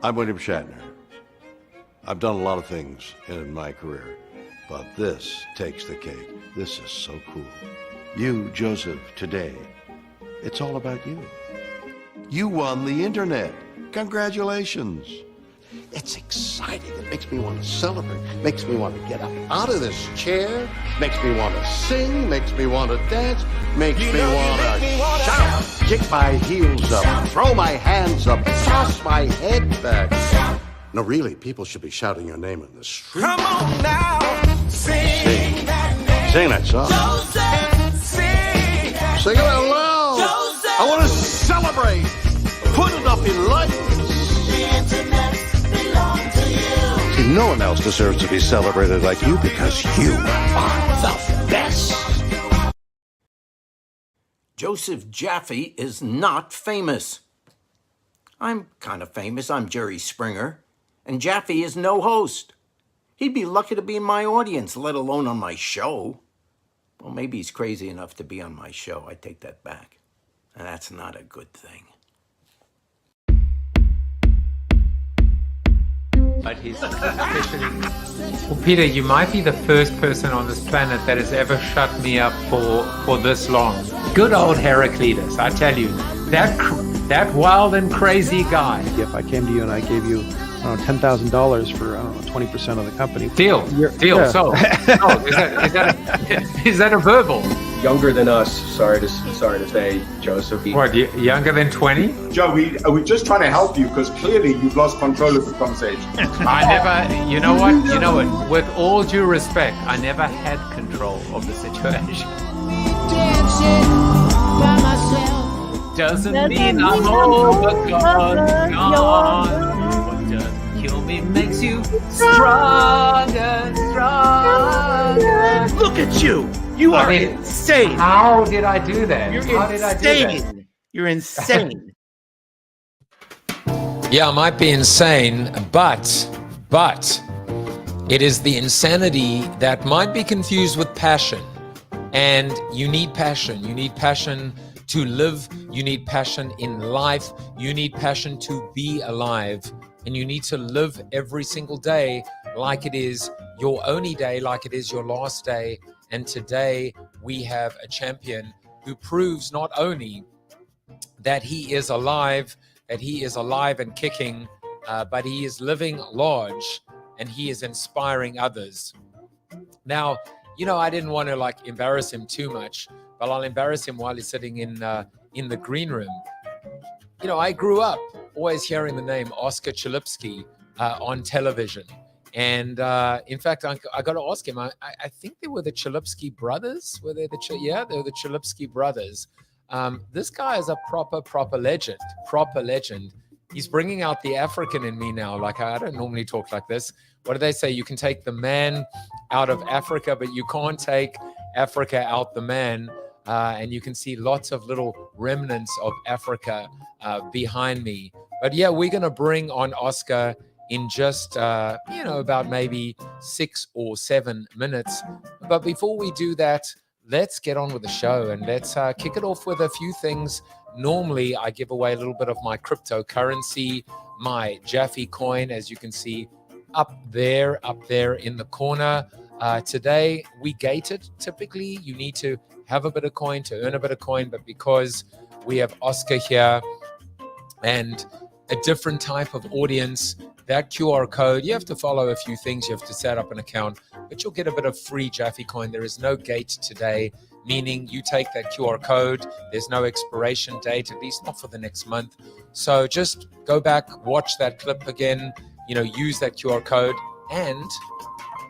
I'm William Shatner. I've done a lot of things in my career, but this takes the cake. This is so cool. You, Joseph, today, it's all about you. You won the internet. Congratulations. It's exciting. It makes me want to celebrate. Makes me want to get up out of this chair. Makes me want to sing. Makes me want to dance. Makes me want to shout. Kick my heels up. Throw my hands up. Toss my head back. No, really, people should be shouting your name in the street. Come on now, sing that song. Joseph, Sing it out loud. Joseph. I want to celebrate. Put it up in lights. The internet belongs to you. See, no one else deserves to be celebrated like you because you are the best. Joseph Jaffe is not famous. I'm kind of famous. I'm Jerry Springer. And Jaffe is no host. He'd be lucky to be in my audience, let alone on my show. Well, maybe he's crazy enough to be on my show. I take that back. And that's not a good thing. But he's officially... Well, Peter, you might be the first person on this planet that has ever shut me up for this long. Good old Heraclitus, I tell you. That wild and crazy guy. If I came to you and I gave you $10,000 for 20% of the company. Deal. Yeah. So, is that a verbal? Younger than us, sorry to say, Joseph. What, younger than 20? Joe, we're just trying to help you because clearly you've lost control of the conversation. I never, you know what? With all due respect, I never had control of the situation. Doesn't mean I'm gone. What doesn't kill me makes you stronger. Look at you! You are insane! How did I do that? You're insane! You're insane! Yeah, I might be insane, but it is the insanity that might be confused with passion. And you need passion. You need passion to live. You need passion in life. You need passion to be alive. And you need to live every single day like it is your only day, like it is your last day. And today we have a champion who proves not only that he is alive and kicking, but he is living large and he is inspiring others. Now, I didn't want to embarrass him too much, but I'll embarrass him while he's sitting in the green room. I grew up always hearing the name Oscar Chalupsky on television. And in fact, I got to ask him, I think they were the Chalupsky brothers. Were they they were the Chalupsky brothers. This guy is a proper legend, He's bringing out the African in me now. I don't normally talk like this. What do they say? You can take the man out of Africa, but you can't take Africa out the man. And you can see lots of little remnants of Africa behind me. But yeah, we're going to bring on Oscar in just, about maybe 6 or 7 minutes. But before we do that, let's get on with the show and let's kick it off with a few things. Normally, I give away a little bit of my cryptocurrency, my Jaffe coin, as you can see up there in the corner. Today, we gate it. Typically, you need to have a bit of coin to earn a bit of coin, but because we have Oscar here and a different type of audience, that QR code, you have to follow a few things. You have to set up an account, but you'll get a bit of free Jaffe coin. There is no gate today, meaning you take that QR code. There's no expiration date, at least not for the next month. So just go back, watch that clip again, use that QR code, and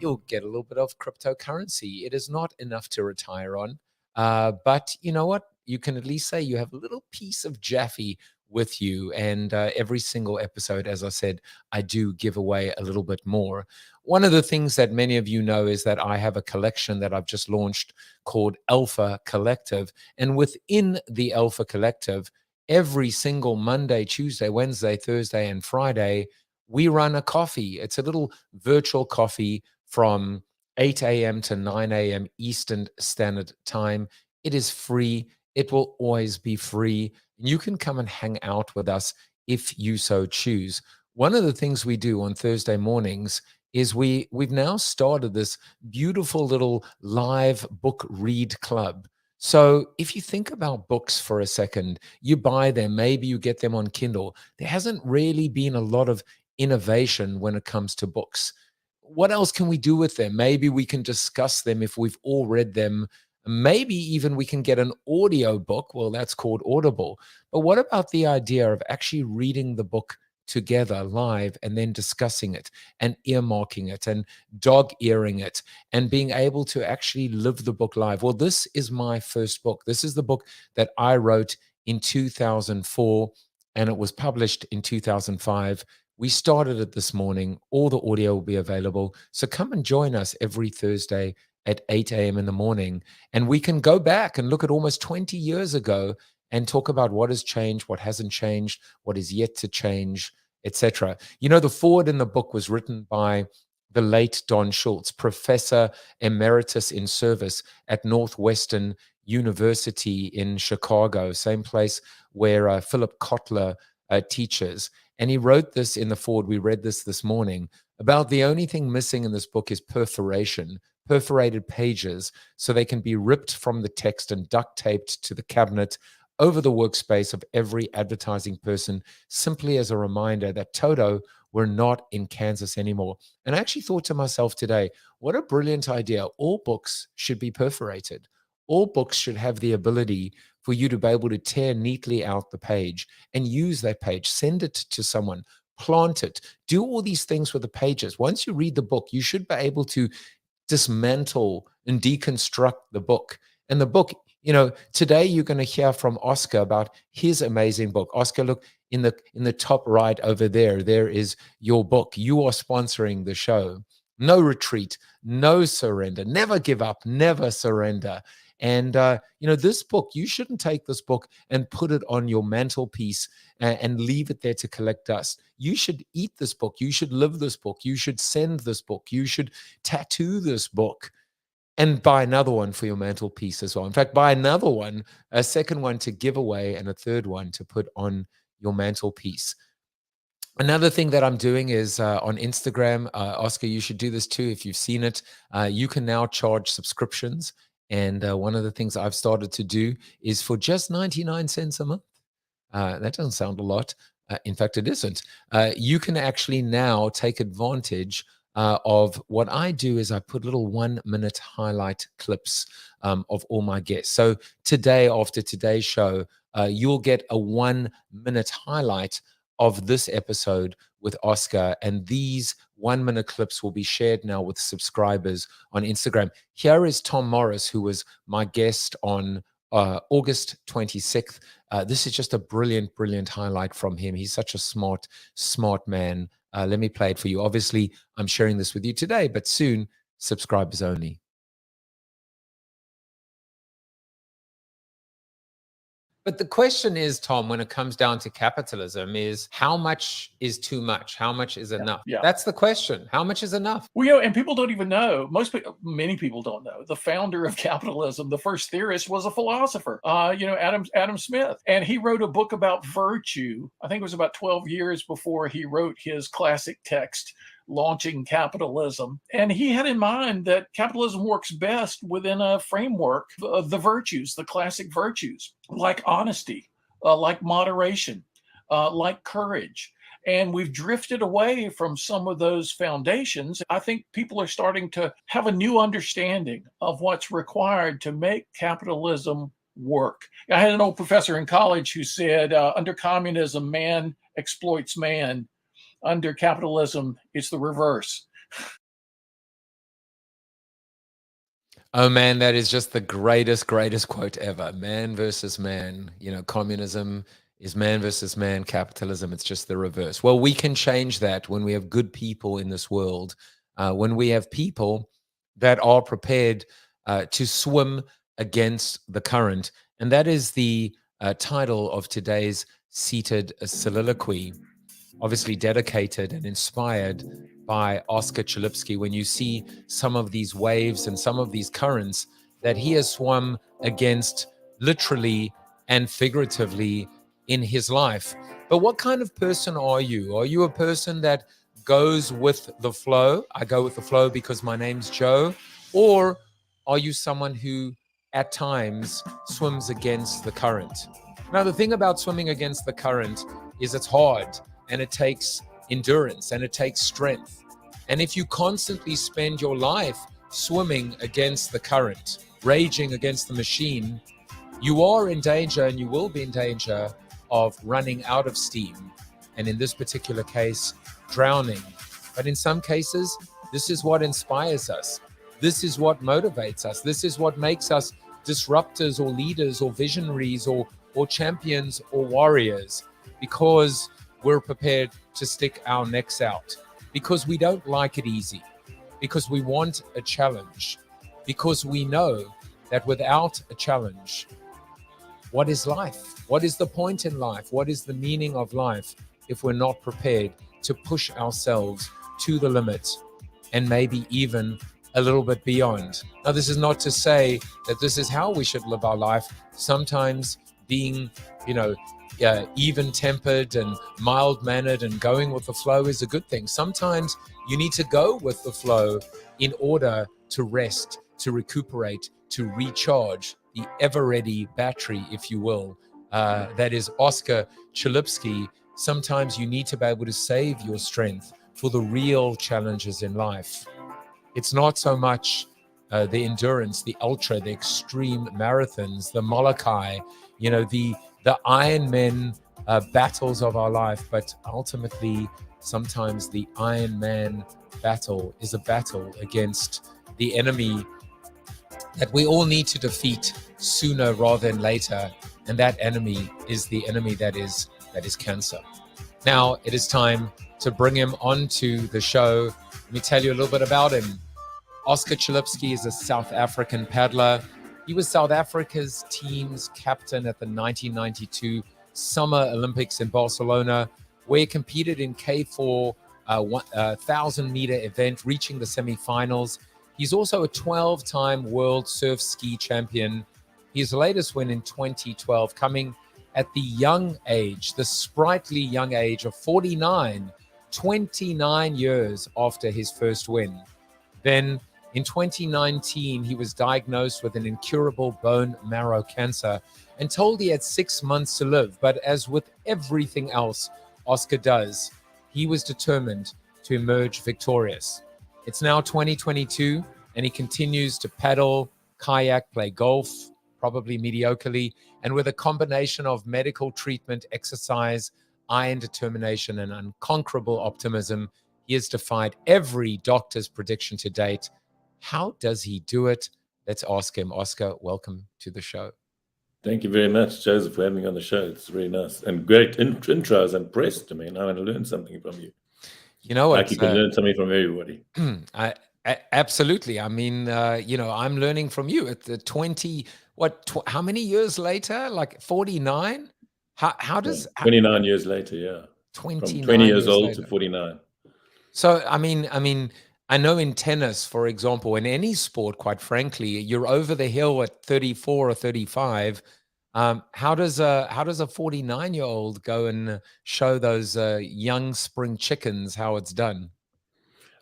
you'll get a little bit of cryptocurrency. It is not enough to retire on, but you know what? You can at least say you have a little piece of Jaffe with you. And every single episode, as I said, I do give away a little bit more. One of the things that many of you know is that I have a collection that I've just launched called Alpha Collective. And within the Alpha Collective, every single Monday, Tuesday, Wednesday, Thursday, and Friday, we run a coffee. It's a little virtual coffee from 8 a.m. to 9 a.m. Eastern Standard Time. It is free. It will always be free. You can come and hang out with us if you so choose. one of the things we do on Thursday mornings is we've now started this beautiful little live book read club. So if you think about books for a second, you buy them, maybe you get them on Kindle. There hasn't really been a lot of innovation when it comes to books. What else can we do with them? Maybe we can discuss them if we've all read them. Maybe even we can get an audio book. Well, that's called Audible. But what about the idea of actually reading the book together live and then discussing it and earmarking it and dog earing it and being able to actually live the book live? Well, this is my first book. This is the book that I wrote in 2004 and it was published in 2005. We started it this morning. All the audio will be available. So come and join us every Thursday at 8 a.m. in the morning. And we can go back and look at almost 20 years ago and talk about what has changed, what hasn't changed, what is yet to change, etc. You know, the foreword in the book was written by the late Don Schultz, Professor Emeritus in Service at Northwestern University in Chicago, same place where Philip Kotler teaches. And he wrote this in the foreword. We read this morning about the only thing missing in this book is perforation, perforated pages, so they can be ripped from the text and duct taped to the cabinet over the workspace of every advertising person, simply as a reminder that Toto, we're not in Kansas anymore. And I actually thought to myself today, what a brilliant idea. All books should be perforated. All books should have the ability for you to be able to tear neatly out the page and use that page, send it to someone, plant it, do all these things with the pages. Once you read the book, you should be able to dismantle and deconstruct the book. And the book, you know, today you're going to hear from Oscar about his amazing book. Oscar, look in the top right over there. There is your book. You are sponsoring the show. No retreat, no surrender, never give up, never surrender. And you know, this book, you shouldn't take this book and put it on your mantelpiece and leave it there to collect dust. You should eat this book. You should live this book. You should send this book. You should tattoo this book. And buy another one for your mantelpiece as well. In fact, buy another one, a second one to give away, and a third one to put on your mantelpiece. Another thing that I'm doing is on Instagram. Oscar, you should do this too if you've seen it. You can now charge subscriptions. And one of the things I've started to do is for just 99 cents a month. That doesn't sound a lot. In fact, it isn't. You can actually now take advantage of what I do is I put little 1-minute highlight clips of all my guests. So today, after today's show, you'll get a 1-minute highlight of this episode with Oscar. And these 1-minute clips will be shared now with subscribers on Instagram. Here is Tom Morris, who was my guest on August 26th. This is just a brilliant, brilliant highlight from him. He's such a smart, smart man. Let me play it for you. Obviously, I'm sharing this with you today, but soon, subscribers only. But the question is, Tom, when it comes down to capitalism, is how much is too much? How much is enough? Yeah. That's the question. How much is enough? Well, you know, and people don't even know. Many people don't know. The founder of capitalism, the first theorist, was a philosopher. You know, Adam Smith, and he wrote a book about virtue. I think it was about 12 years before he wrote his classic text, Launching Capitalism. And he had in mind that capitalism works best within a framework of the virtues, the classic virtues, like honesty, like moderation, like courage. And we've drifted away from some of those foundations. I think people are starting to have a new understanding of what's required to make capitalism work. I had an old professor in college who said, under communism, man exploits man. Under capitalism, it's the reverse. Oh man, that is just the greatest, greatest quote ever. Man versus man. You know, communism is man versus man. Capitalism, it's just the reverse. Well, we can change that when we have good people in this world, when we have people that are prepared to swim against the current. And that is the title of today's seated soliloquy. Obviously dedicated and inspired by Oscar Chalupsky. When you see some of these waves and some of these currents that he has swum against literally and figuratively in his life. But what kind of person are you? Are you a person that goes with the flow? I go with the flow because my name's Joe. Or are you someone who at times swims against the current? Now, the thing about swimming against the current is it's hard, and it takes endurance, and it takes strength. And if you constantly spend your life swimming against the current, raging against the machine, you are in danger, and you will be in danger of running out of steam. And in this particular case, drowning. But in some cases, this is what inspires us. This is what motivates us. This is what makes us disruptors or leaders or visionaries or champions or warriors, because we're prepared to stick our necks out, because we don't like it easy, because we want a challenge, because we know that without a challenge, what is life? What is the point in life? What is the meaning of life if we're not prepared to push ourselves to the limit and maybe even a little bit beyond? Now, this is not to say that this is how we should live our life. Sometimes being, even-tempered and mild-mannered and going with the flow is a good thing. Sometimes you need to go with the flow in order to rest, to recuperate, to recharge the ever-ready battery, if you will. That is Oscar Chalupsky. Sometimes you need to be able to save your strength for the real challenges in life. It's not so much the endurance, the ultra, the extreme marathons, the Molokai, the Ironman battles of our life, but ultimately, sometimes the Ironman battle is a battle against the enemy that we all need to defeat sooner rather than later, and that enemy is the enemy that is cancer. Now it is time to bring him onto the show. Let me tell you a little bit about him. Oscar Chalupsky is a South African paddler. He was South Africa's team's captain at the 1992 Summer Olympics in Barcelona, where he competed in K4 1,000-meter event, reaching the semifinals. He's also a 12-time world surf ski champion. His latest win in 2012 coming at the young age, the sprightly young age of 49, 29 years after his first win. Then in 2019, he was diagnosed with an incurable bone marrow cancer and told he had 6 months to live. But as with everything else Oscar does, he was determined to emerge victorious. It's now 2022, and he continues to paddle, kayak, play golf, probably mediocrely, and with a combination of medical treatment, exercise, iron determination, and unconquerable optimism, he has defied every doctor's prediction to date. How does he do it? Let's ask him. Oscar, welcome to the show. Thank you very much, Joseph, for having me on the show. It's really nice. And great intros. I'm impressed. I mean, I want to learn something from you. You know what? Like you can learn something from everybody. Absolutely. I mean, I'm learning from you at the 20, how many years later? Like 49? How does... 29 years later, yeah. 29 From 20 years old later. to 49. So, I mean, I know in tennis, for example, in any sport, quite frankly, you're over the hill at 34 or 35. How does a 49-year-old go and show those young spring chickens how it's done?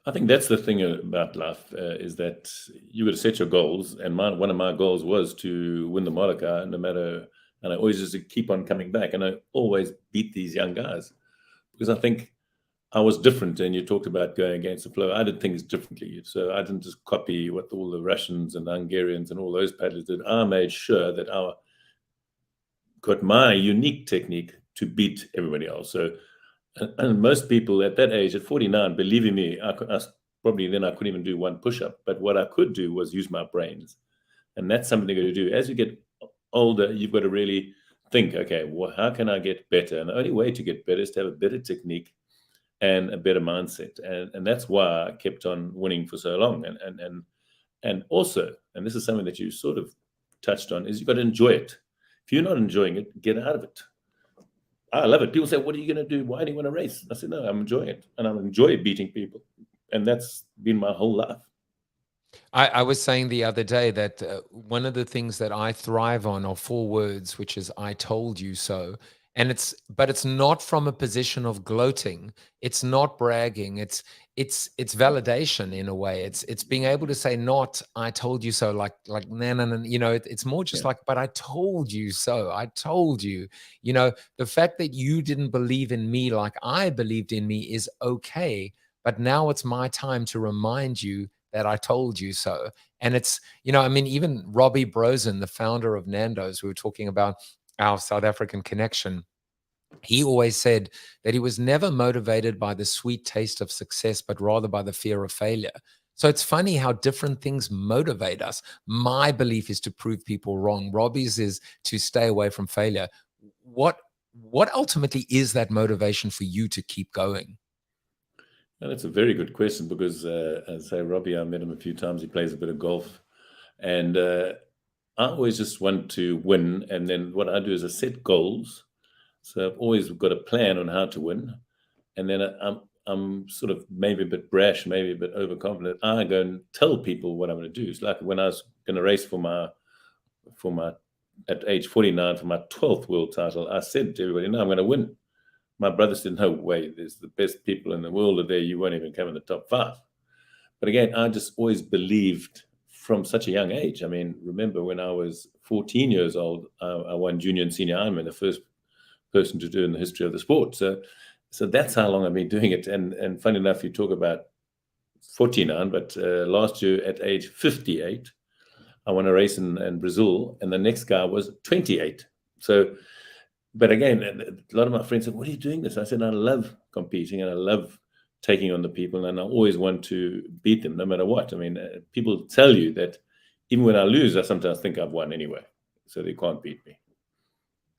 I think that's the thing about life, is that you got to set your goals. And one of my goals was to win the Molokai, no matter, and I always just keep on coming back. And I always beat these young guys because I think I was different. And you talked about going against the flow. I did things differently. So I didn't just copy what all the Russians and the Hungarians and all those paddlers did. I made sure that I got my unique technique to beat everybody else. So, and most people at that age, at 49, believe in me, I probably then I couldn't even do one push-up. But what I could do was use my brains. And that's something you got to do. As you get older, you've got to really think, okay, well, how can I get better? And the only way to get better is to have a better technique and a better mindset. And that's why I kept on winning for so long. And also, and this is something that you sort of touched on, is you've got to enjoy it. If you're not enjoying it, get out of it. I love it. People say, what are you going to do? Why do you want to race? I said, no, I'm enjoying it. And I enjoy beating people. And that's been my whole life. I was saying the other day that one of the things that I thrive on are 4 words, which is I told you so. And but it's not from a position of gloating. It's not bragging. It's validation in a way. It's being able to say, not "I told you so," like no, no, no. It's more just like, "But I told you so. I told you." The fact that you didn't believe in me like I believed in me is okay. But now it's my time to remind you that I told you so. And it's, even Robbie Brosen, the founder of Nando's, we were talking about our South African connection. He always said that he was never motivated by the sweet taste of success, but rather by the fear of failure. So it's funny how different things motivate us. My belief is to prove people wrong. Robbie's is to stay away from failure. What ultimately is that motivation for you to keep going? Well, that's a very good question because, as I say, Robbie, I met him a few times. He plays a bit of golf. And I always just want to win. And then what I do is I set goals. So I've always got a plan on how to win. And then I'm sort of maybe a bit brash, maybe a bit overconfident. I go and tell people what I'm going to do. It's like when I was going to race for my at age 49 for my 12th world title, I said to everybody, "No, I'm going to win." My brother said, "No way, there's the best people in the world are there. You won't even come in the top 5. But again, I just always believed from such a young age. I mean, remember when I was 14 years old, I won junior and senior Ironman, the first person to do it in the history of the sport. So that's how long I've been doing it. And funny enough, you talk about 49, but last year at age 58, I won a race in Brazil, and the next guy was 28. So, but again, a lot of my friends said, "What are you doing this?" I said, "I love competing and I love taking on the people, and I always want to beat them no matter what." I mean, people tell you that even when I lose, I sometimes think I've won anyway, so they can't beat me.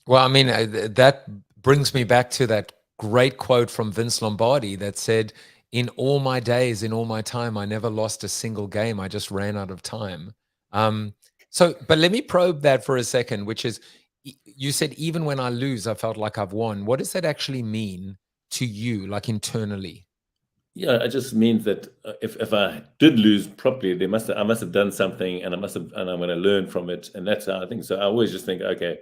Well, I mean, that brings me back to that great quote from Vince Lombardi that said, "In all my days, in all my time, I never lost a single game. I just ran out of time." But let me probe that for a second, which is, you said, even when I lose, I felt like I've won. What does that actually mean to you, like internally? Yeah, it just means that if I did lose properly, I must have done something, and I'm going to learn from it, and that's how I think. So I always just think, okay,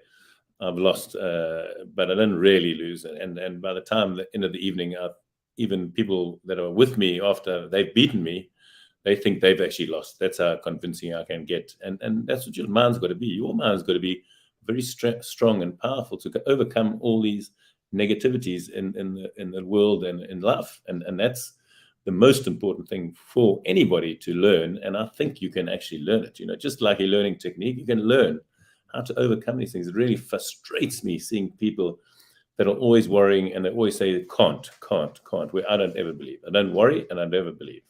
I've lost, but I didn't really lose. And by the time the end of the evening, even people that are with me after they've beaten me, they think they've actually lost. That's how convincing I can get. And that's what your mind's got to be. Your mind's got to be very strong and powerful to overcome all these negativities in the world and in life. And that's the most important thing for anybody to learn. And I think you can actually learn it. Just like a learning technique, you can learn how to overcome these things. It really frustrates me seeing people that are always worrying, and they always say, can't, where I don't ever believe. I don't worry and I never believe.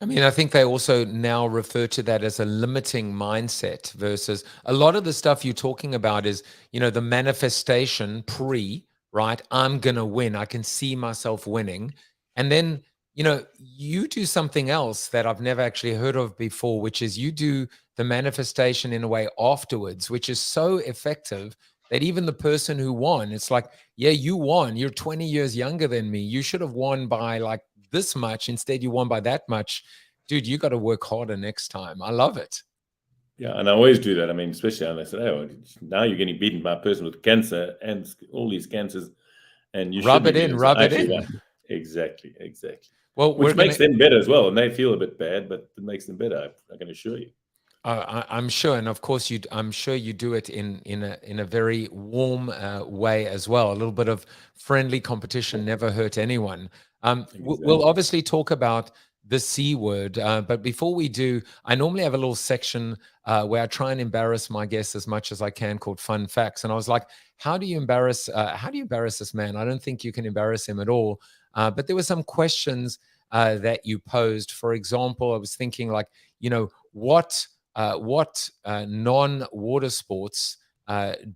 I mean, I think they also now refer to that as a limiting mindset versus a lot of the stuff you're talking about is, the manifestation right? I'm going to win. I can see myself winning. And then, you do something else that I've never actually heard of before, which is you do the manifestation in a way afterwards, which is so effective that even the person who won, it's like, yeah, you won. You're 20 years younger than me. You should have won by like this much. Instead, you won by that much. Dude, you got to work harder next time. I love it. Yeah, and I always do that. I mean, especially when I said, "Oh, now you're getting beaten by a person with cancer and all these cancers, and you rub should it in, rub it in." Exactly. Well, which makes them better as well, and they feel a bit bad, but it makes them better. I can assure you. I'm sure, and of course, I'm sure you do it in a very warm way as well. A little bit of friendly competition never hurt anyone. Exactly. We'll obviously talk about the C word, but before we do, I normally have a little section where I try and embarrass my guests as much as I can, called Fun Facts. And I was like, how do you embarrass this man? I don't think you can embarrass him at all. But there were some questions that you posed. For example, I was thinking like, what non-water sports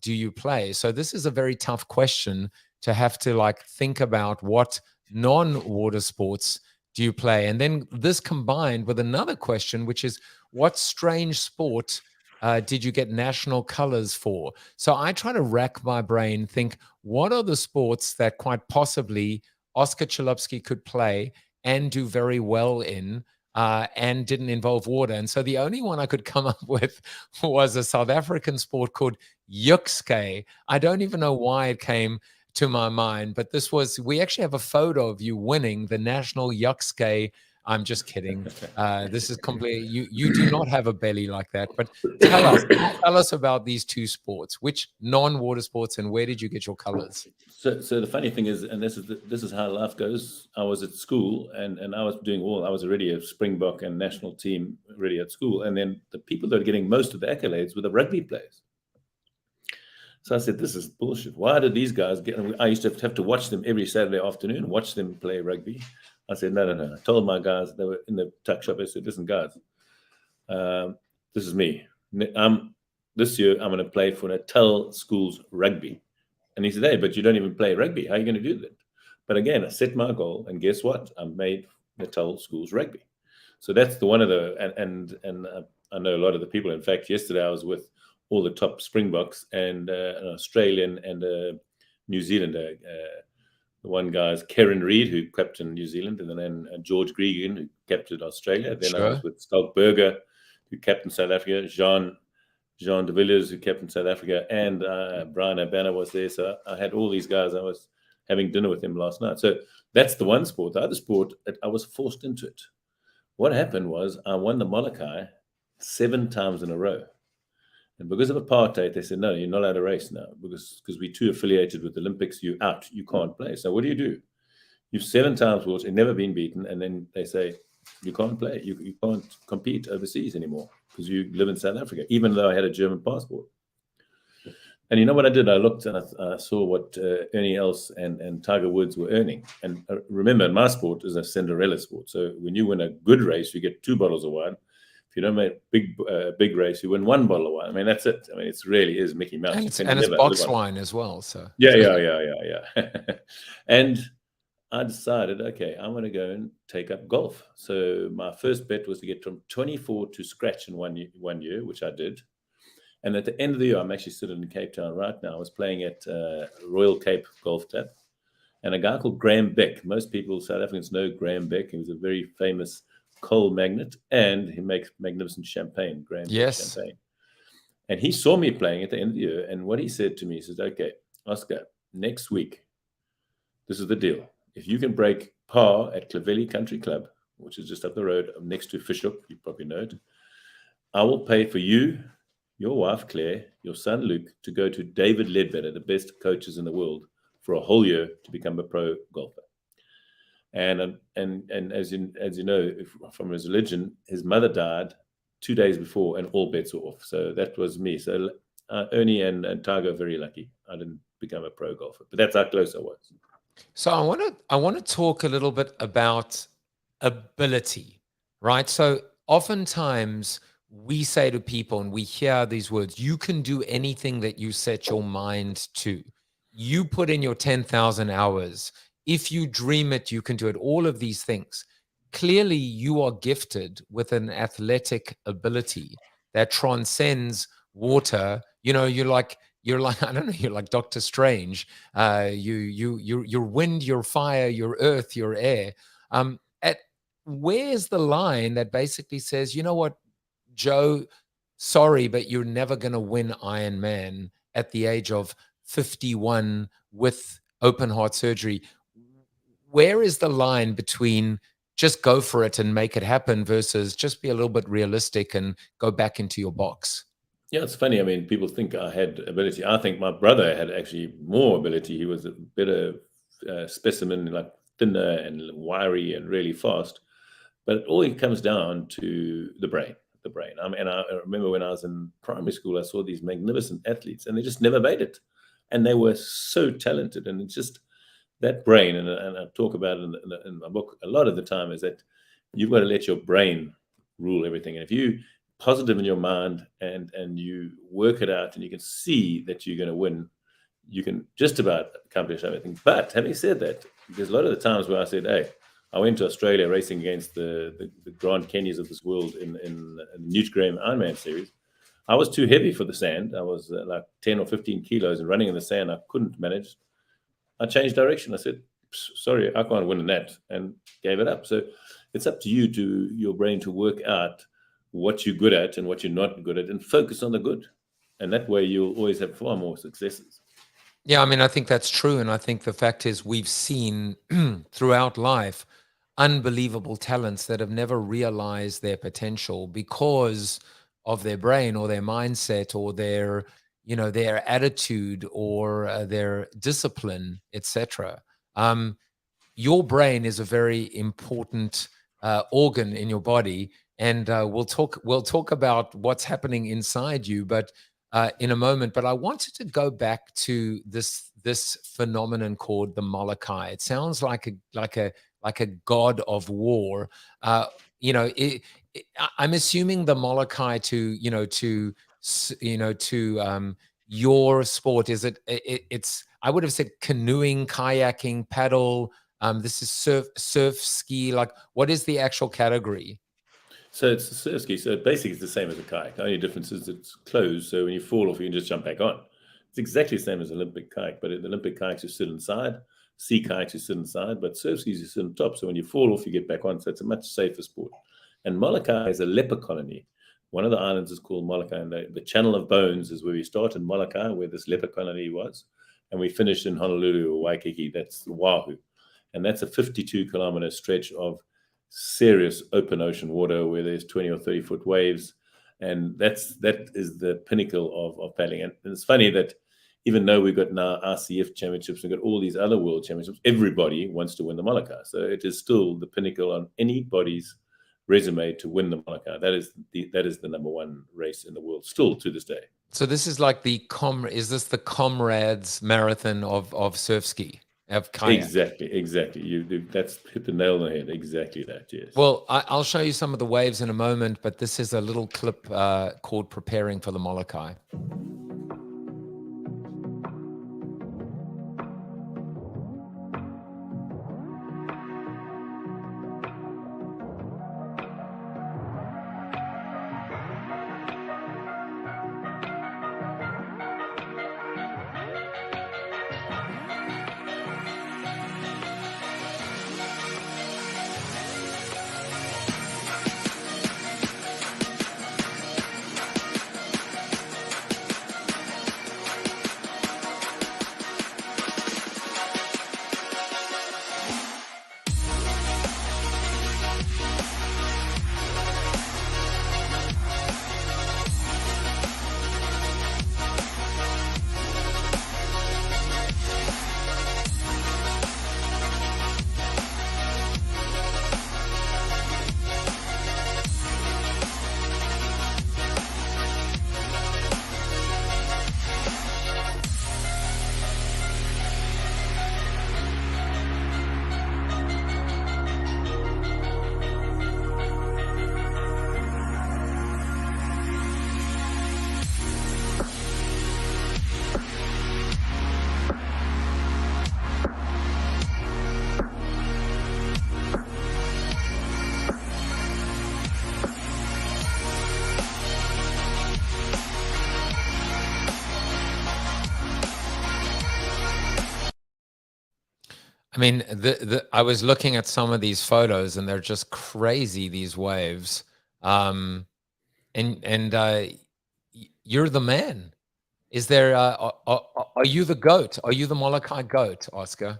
do you play? So this is a very tough question to have to like think about. What non-water sports do you play? And then this combined with another question, which is, what strange sport did you get national colors for? So I try to rack my brain, think, what are the sports that quite possibly Oscar Chalupsky could play and do very well in? and didn't involve water. And so the only one I could come up with was a South African sport called Yuxke. I don't even know why it came to my mind, but we actually have a photo of you winning the National Yuxke. I'm just kidding. This is completely, you do not have a belly like that, but tell us about these two sports, which non-water sports, and where did you get your colors? So the funny thing is, and this is how life goes. I was at school and I was I was already a Springbok and national team already at school. And then the people that are getting most of the accolades were the rugby players. So I said, this is bullshit. Why did these guys get? I used to have to watch them every Saturday afternoon, watch them play rugby. I said, no. I told my guys, they were in the tuck shop. I said, listen, guys, this is me. This year, I'm going to play for Natal Schools Rugby. And he said, hey, but you don't even play rugby. How are you going to do that? But again, I set my goal, and guess what? I made Natal Schools Rugby. So that's one of the, and I know a lot of the people. In fact, yesterday I was with all the top Springboks and an Australian and a New Zealander. The one guy is Karen Reid, who captained New Zealand, and then George Gregan, who captained Australia. Then I was with Stalkberger, who captained South Africa, Jean de Villiers, who captained South Africa, and Brian Abana was there. So I had all these guys. I was having dinner with him last night. So that's the one sport. The other sport, I was forced into it. What happened was I won the Molokai 7 times in a row. And because of apartheid, they said, no, you're not allowed to race now because we're too affiliated with the Olympics. You're out. You can't play. So what do? You've 7 times world, you've never been beaten. And then they say, you can't play. You can't compete overseas anymore because you live in South Africa, even though I had a German passport. And you know what I did? I looked and I saw what Ernie Els and Tiger Woods were earning. And remember, my sport is a Cinderella sport. So when you win a good race, you get 2 bottles of wine. If you don't make a big race, you win 1 bottle of wine. I mean, that's it. I mean, it really is Mickey Mouse. And it's box wine as well. So yeah. And I decided, okay, I'm going to go and take up golf. So my first bet was to get from 24 to scratch in one year, which I did. And at the end of the year, I'm actually sitting in Cape Town right now. I was playing at Royal Cape Golf Club. And a guy called Graham Beck. Most people, South Africans, know Graham Beck. He was a very famous coal magnate, and he makes magnificent champagne, Graham Beck champagne. And he saw me playing at the end of the year. And what he said to me, he says, okay, Oscar, next week, this is the deal. If you can break par at Clovelly Country Club, which is just up the road next to Fishhook, you probably know it, I will pay for you, your wife, Claire, your son, Luke, to go to David Ledbetter, the best coaches in the world, for a whole year to become a pro golfer. And as you know, from his religion, his mother died 2 days before, and all bets were off. So that was me. So Ernie and Tiger are very lucky. I didn't become a pro golfer, but that's how close I was. So I want to talk a little bit about ability, right? So oftentimes we say to people, and we hear these words, you can do anything that you set your mind to. You put in your 10,000 hours. If you dream it, you can do it. All of these things. Clearly, you are gifted with an athletic ability that transcends water. You know, you're like I don't know, you're like Dr. Strange. You're wind, you're fire, you're earth, you're air. Where's the line that basically says, you know what, Joe, sorry, but you're never going to win Ironman at the age of 51 with open heart surgery? Where is the line between just go for it and make it happen versus just be a little bit realistic and go back into your box? Yeah, it's funny. I mean, people think I had ability. I think my brother had actually more ability. He was a better specimen, like thinner and wiry and really fast. But it all comes down to the brain. I mean, I remember when I was in primary school, I saw these magnificent athletes, and they just never made it. And they were so talented, and it's just that brain, and I talk about it in my book a lot of the time, is that you've got to let your brain rule everything. And if you're positive in your mind and you work it out and you can see that you're going to win, you can just about accomplish everything. But having said that, there's a lot of the times where I said, hey, I went to Australia racing against the Grant Kenyas of this world in the Newt Graham Ironman series. I was too heavy for the sand. I was like 10 or 15 kilos, and running in the sand, I couldn't manage. I changed direction. I said, sorry, I can't win in that, and gave it up. So It's up to your brain to work out what you're good at and what you're not good at, and focus on the good. And that way you'll always have far more successes. Yeah, I mean, I think that's true. And I think the fact is we've seen throughout life unbelievable talents that have never realized their potential because of their brain or their mindset or their, their attitude or their discipline, etc. Your brain is a very important organ in your body, and we'll talk about what's happening inside you, but in a moment. But I wanted to go back to this phenomenon called the Molokai. It sounds like a god of war. I'm assuming the Molokai to your sport, is it's I would have said canoeing, kayaking, paddle. This is surf, ski. Like, what is the actual category? So it's a surf ski. So basically it's the same as a kayak. The only difference is it's closed. So when you fall off, you can just jump back on. It's exactly the same as Olympic kayak, but in the Olympic kayaks you sit inside, Sea-Kayaks you sit inside, but surf skis you sit on top. So when you fall off, you get back on. So it's a much safer sport. And Molokai is a leper colony. One of the islands is called Molokai, and the Channel of Bones is where we start in Molokai, where this leper colony was, and we finished in Honolulu or Waikiki. That's Oahu, and that's a 52-kilometer stretch of serious open ocean water where there's 20 or 30-foot waves, and that is the pinnacle of paddling. And it's funny that even though we've got now RCF championships, we've got all these other world championships, everybody wants to win the Molokai. So it is still the pinnacle on anybody's resume to win the Molokai. That is the number one race in the world still to this day. So this is like is this the Comrades Marathon of surf ski, of kayak? Exactly. That's hit the nail on the head. Exactly that. Yes. Well, I'll show you some of the waves in a moment, but this is a little clip called "Preparing for the Molokai." I mean, I was looking at some of these photos, and they're just crazy. These waves, and you're the man. Is there? Are you the goat? Are you the Molokai goat, Oscar?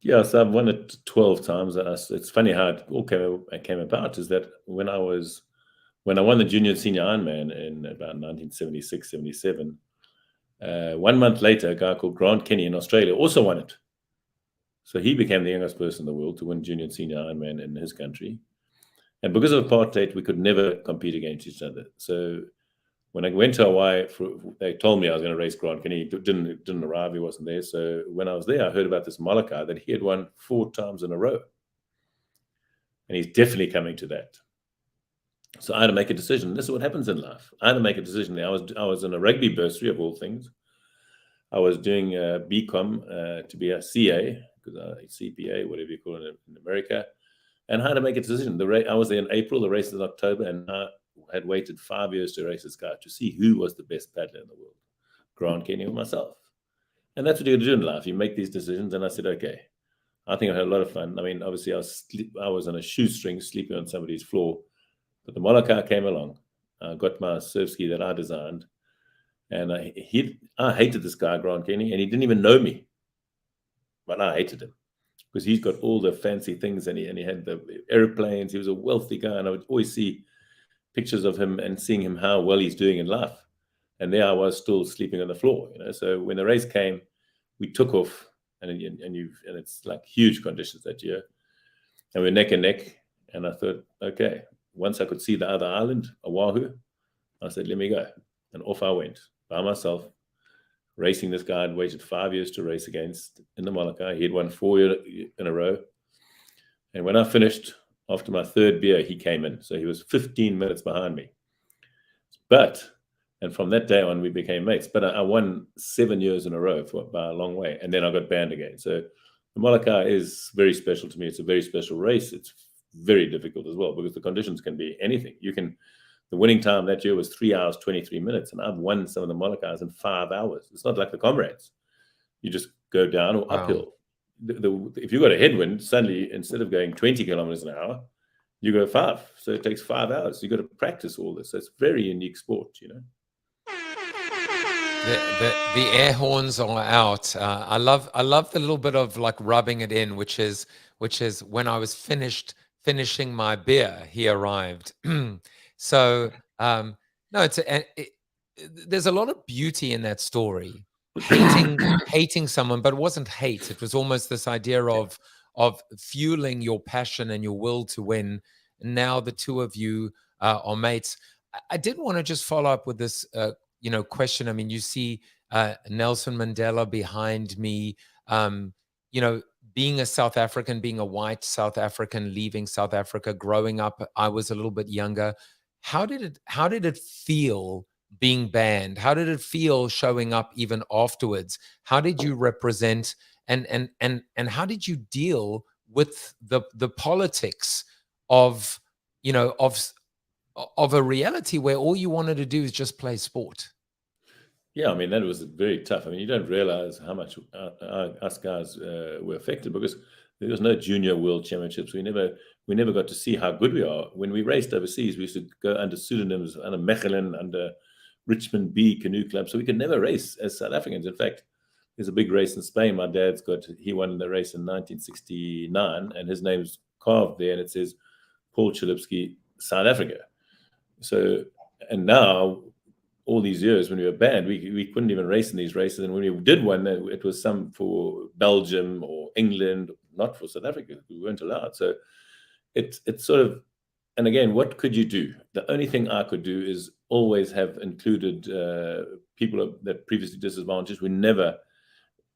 Yes, I've won it 12 times. It's funny how it all came about. Is that when I won the junior and senior Ironman in about 1976, 77. 1 month later, a guy called Grant Kenny in Australia also won it. So he became the youngest person in the world to win junior and senior Ironman in his country. And because of apartheid, we could never compete against each other. So when I went to Hawaii, they told me I was going to race Grant Kenny. He didn't arrive. He wasn't there. So when I was there, I heard about this Molokai that he had won 4 times in a row. And he's definitely coming to that. So I had to make a decision. This is what happens in life. I had to make a decision. I was in a rugby bursary of all things. I was doing BCom to be a CA, CPA, whatever you call it in America, and I had to make a decision. I was there in April, the race is in October, and I had waited 5 years to race this guy to see who was the best paddler in the world, Grant Kenny or myself. And that's what you do in life. You make these decisions, and I said, okay, I think I had a lot of fun. I mean, obviously, I was on a shoestring sleeping on somebody's floor, but the Molokai came along. I got my surf ski that I designed, and I hated this guy, Grant Kenny, and he didn't even know me, but I hated him because he's got all the fancy things, and he had the airplanes. He was a wealthy guy, and I would always see pictures of him and seeing him how well he's doing in life. And there I was still sleeping on the floor, you know. So when the race came, we took off, and it's like huge conditions that year, and we're neck and neck. And I thought, okay, once I could see the other island, Oahu, I said, let me go, and off I went by myself, racing this guy I'd waited 5 years to race against in the Molokai. He had won 4 years in a row, and when I finished, after my third beer, he came in, so he was 15 minutes behind me. And from that day on, we became mates. But I won 7 years in a row by a long way. And then I got banned again. So the Molokai is very special to me. It's a very special race. It's very difficult as well because the conditions can be anything. The winning time that year was 3 hours, 23 minutes. And I've won some of the Molokais in 5 hours. It's not like the comrades. You just go down or uphill. If you've got a headwind, suddenly, instead of going 20 kilometers an hour, you go 5. So it takes 5 hours. You've got to practice all this. So it's a very unique sport, you know. The air horns are out. I love the little bit of like rubbing it in, which is when I was finishing my beer, he arrived. So no, there's a lot of beauty in that story. Hating someone, but it wasn't hate. It was almost this idea of fueling your passion and your will to win. And now the two of you are mates. I did want to just follow up with this question. I mean, you see Nelson Mandela behind me, being a South African, being a white South African, leaving South Africa, growing up, I was a little bit younger. How did it feel being banned? How did it feel showing up even afterwards? How did you represent and how did you deal with the politics of a reality where all you wanted to do is just play sport? Yeah, I mean, that was very tough. I mean, you don't realize how much us guys were affected because there was no junior world championships. We never got to see how good we are. When we raced overseas, we used to go under pseudonyms, under Mechelen, under Richmond B Canoe Club. So we could never race as South Africans. In fact, there's a big race in Spain. My dad's he won the race in 1969, and his name's carved there, and it says Paul Chalupsky, South Africa. So, and now, all these years when we were banned, we couldn't even race in these races. And when we did one, it was some for Belgium or England, not for South Africa. We weren't allowed. So it's sort of, and again, what could you do? The only thing I could do is always have included people that previously disadvantaged.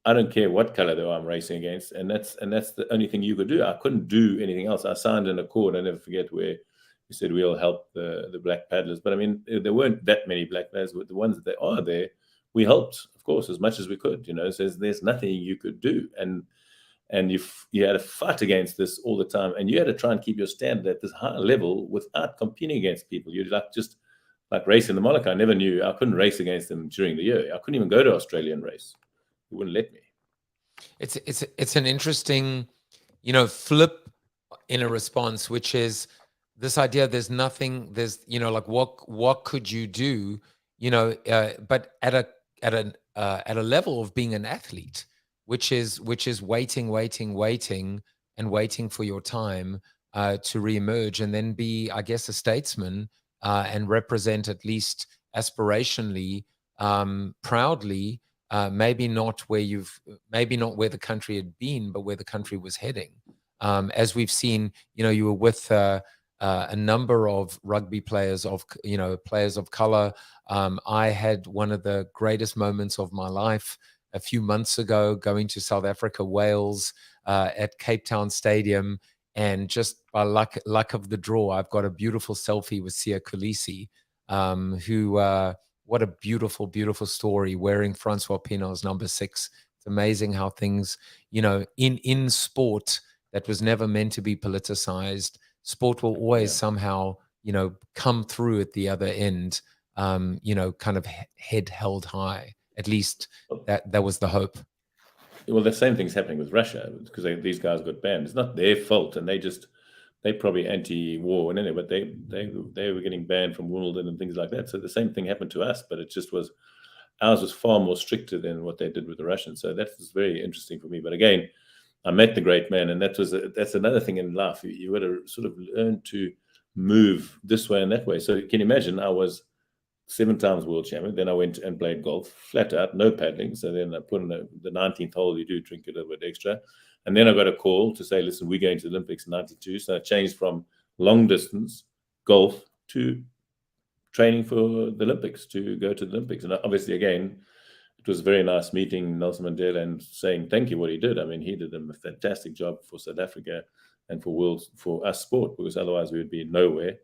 I don't care what color they are I'm racing against. And that's the only thing you could do. I couldn't do anything else. I signed an accord, I never forget, where we said we'll help the black paddlers. But I mean, there weren't that many black paddlers, but the ones that are there, we helped, of course, as much as we could, So there's nothing you could do. And you had to fight against this all the time. And you had to try and keep your standard at this high level without competing against people. You'd just like racing the Molokai. I never knew. I couldn't race against them during the year. I couldn't even go to Australian race. They wouldn't let me. It's an interesting, flip in a response, which is this idea there's like what could you do, but at a level of being an athlete, which is waiting and waiting for your time to reemerge, and then be, I guess, a statesman and represent, at least aspirationally, proudly, maybe not where the country had been, but where the country was heading. As we've seen, you were with a number of rugby players of color. I had one of the greatest moments of my life a few months ago, going to South Africa, Wales, at Cape Town Stadium, and just by luck of the draw, I've got a beautiful selfie with Sea-Kayaking, who what a beautiful, beautiful story, wearing Francois Pinault's number 6. It's amazing how things, in sport that was never meant to be politicized, sport will always somehow, come through at the other end, kind of head held high. At least that was the hope. well, the same thing's happening with Russia because these guys got banned. It's not their fault, and they probably anti-war and anyway, but they were getting banned from Wimbledon and things like that. So the same thing happened to us, but it just was ours was far more stricter than what they did with the Russians. So that was very interesting for me. But again, I met the great man, and that's another thing in life. You got to sort of learn to move this way and that way. So can you imagine? I was 7 times world champion. Then I went and played golf, flat out, no paddling. So then I put in the 19th hole. You do drink a little bit extra. And then I got a call to say, listen, we're going to the Olympics in 92. So I changed from long distance golf to training for the Olympics, to go to the Olympics. And obviously, again, it was a very nice meeting Nelson Mandela and saying thank you what he did. I mean, he did a fantastic job for South Africa and for us sport, because otherwise we would be nowhere.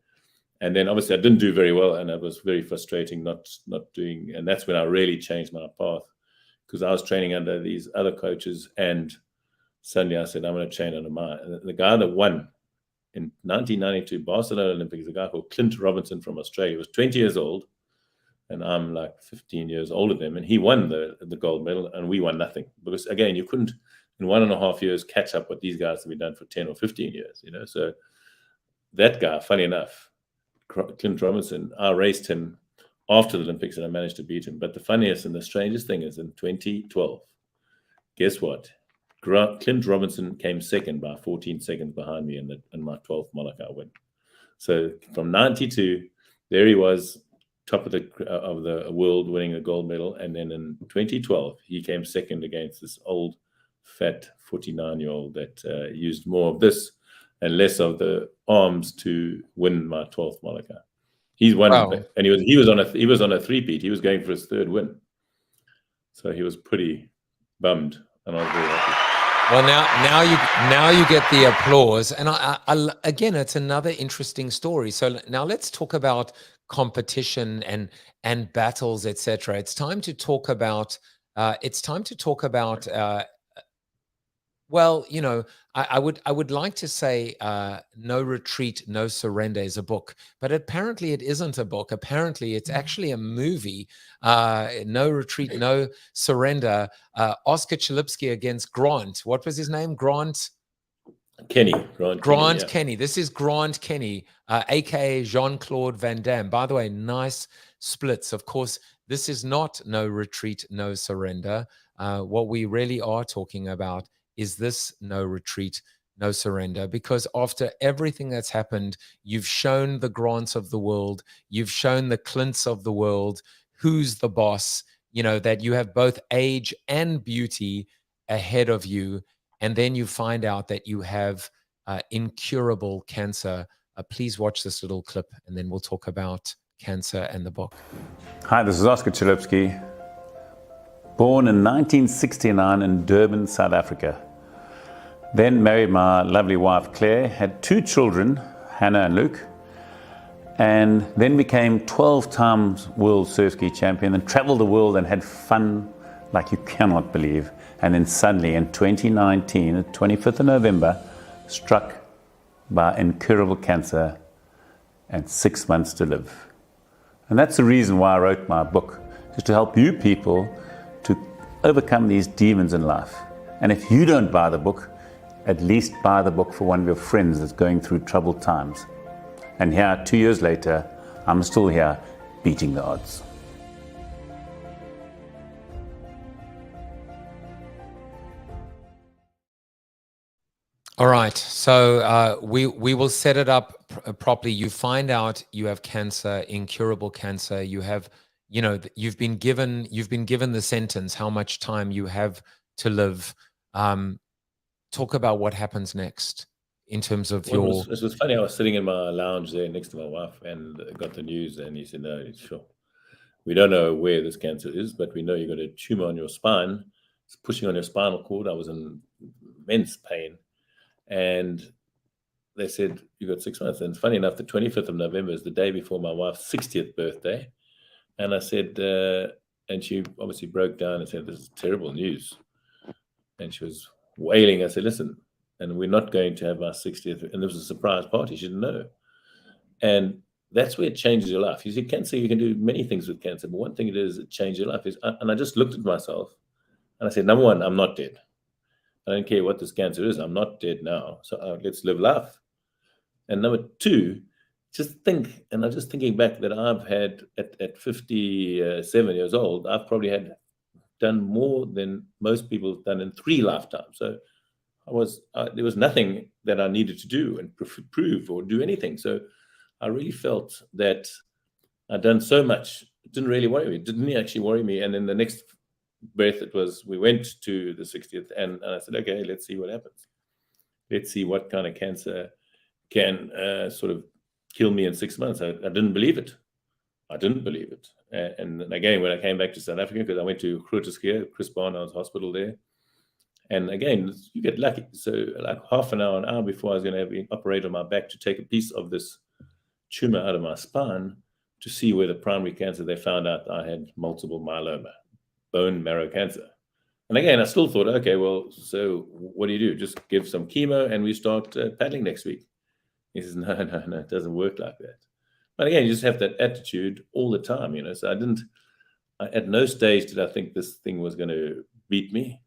And then obviously I didn't do very well, and it was very frustrating not doing. And that's when I really changed my path, because I was training under these other coaches, and suddenly I said, I'm going to train under mine. And the guy that won in 1992 Barcelona Olympics, a guy called Clint Robinson from Australia, he was 20 years old, and I'm like 15 years older than him. And he won the gold medal, and we won nothing. Because again, you couldn't in 1.5 years catch up what these guys have been done for 10 or 15 years, you know. So that guy, funny enough, Clint Robinson, I raced him after the Olympics, and I managed to beat him. But the funniest and the strangest thing is in 2012, guess what? Clint Robinson came second by 14 seconds behind me in my 12th Molokai win. So from 92, there he was, top of the world, winning a gold medal. And then in 2012, he came second against this old, fat 49-year-old that used more of this and less of the arms to win my 12th Molokai. He's won, wow. And he was on a three-peat. He was going for his third win, so he was pretty bummed, and I was very happy. Well, now you get the applause, and I again, it's another interesting story. So now let's talk about competition and battles, etc. It's time to talk about. Well, you know, I would like to say No Retreat, No Surrender is a book, but apparently it isn't a book. Apparently it's actually a movie. No Retreat, No Surrender. Oscar Chalupsky against Grant. What was his name? Grant Kenny. Grant Kenny. This is Grant Kenny, aka Jean-Claude Van Damme. By the way, nice splits. Of course, this is not No Retreat, No Surrender. What we really are talking about is this No Retreat, No Surrender, because after everything that's happened, you've shown the Grants of the world, you've shown the Clints of the world, who's the boss, you know, that you have both age and beauty ahead of you, and then you find out that you have incurable cancer. Please watch this little clip, and then we'll talk about cancer and the book. Hi, this is Oscar Chalupsky, born in 1969 in Durban, South Africa. Then married my lovely wife Claire, had 2 children, Hannah and Luke, and then became 12 times world surf ski champion and traveled the world and had fun like you cannot believe. And then suddenly in 2019, the 25th of November, struck by incurable cancer and 6 months to live. And that's the reason why I wrote my book, is to help you people to overcome these demons in life. And if you don't buy the book, at least buy the book for one of your friends that's going through troubled times. And here, 2 years later, I'm still here beating the odds. All right, so we will set it up properly. You find out you have cancer, incurable cancer. You have, you know, you've been given the sentence, how much time you have to live. Talk about what happens next in terms of your. It was funny. I was sitting in my lounge there next to my wife and got the news, and he said, "No, sure, we don't know where this cancer is, but we know you got a tumor on your spine. It's pushing on your spinal cord." I was in immense pain, and they said, "You got 6 months." And funny enough, the 25th of November is the day before my wife's 60th birthday, and I said, and she obviously broke down and said, "This is terrible news," and she was wailing. I said, "Listen, and we're not going to have our 60th," and there was a surprise party. She didn't know. And that's where it changes your life. You see, cancer, you can do many things with cancer, but one thing it changes your life is, and I just looked at myself and I said, number one, I'm not dead. I don't care what this cancer is. I'm not dead now. So let's live life. And number two, just think, and I'm just thinking back that I've had at 57 years old, I've probably done more than most people have done in 3 lifetimes. So there was nothing that I needed to do and prove or do anything. So I really felt that I'd done so much. It didn't really worry me. It didn't actually worry me. And then the next breath, we went to the 60th, and I said, okay, let's see what happens. Let's see what kind of cancer can sort of kill me in 6 months. I didn't believe it. And again, when I came back to South Africa, because I went to Groote Chris Barnard's hospital there, and again, you get lucky. So like half an hour before I was going to have operate on my back to take a piece of this tumor out of my spine to see where the primary cancer, they found out I had multiple myeloma, bone marrow cancer. And again, I still thought, okay, well, so what do you do? Just give some chemo and we start paddling next week. He says, no, it doesn't work like that. But again, you just have that attitude all the time, you know. So at no stage did I think this thing was going to beat me.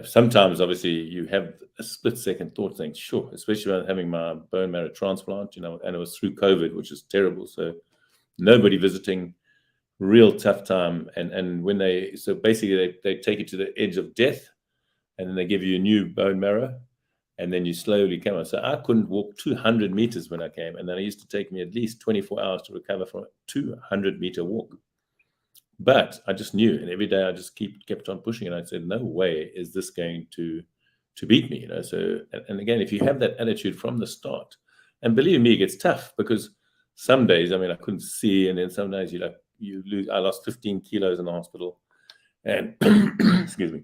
Sometimes, obviously, you have a split-second thought saying, sure, especially when having my bone marrow transplant, you know, and it was through COVID, which is terrible. So nobody visiting, real tough time. And when so basically they take you to the edge of death, and then they give you a new bone marrow, and then you slowly come on. So I couldn't walk 200 meters when I came, and then it used to take me at least 24 hours to recover from a 200-meter walk. But I just knew, and every day I just kept on pushing, and I said, no way is this going to beat me, you know. So, and again, if you have that attitude from the start, and believe me, it gets tough, because some days, I mean, I couldn't see, and then some days you lose. I lost 15 kilos in the hospital, and excuse me.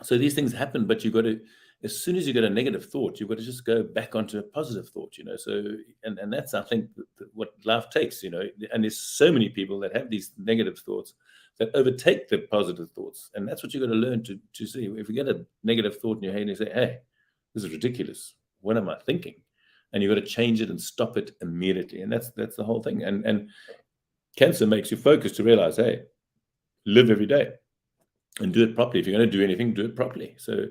So these things happen, but you've got to, as soon as you get a negative thought, you've got to just go back onto a positive thought, you know. So, and that's, I think, what life takes, you know. And there's so many people that have these negative thoughts that overtake the positive thoughts. And that's what you've got to learn to see. If you get a negative thought in your head and you say, hey, this is ridiculous. What am I thinking? And you've got to change it and stop it immediately. And that's the whole thing. And cancer makes you focus to realize, hey, live every day and do it properly. If you're going to do anything, do it properly. So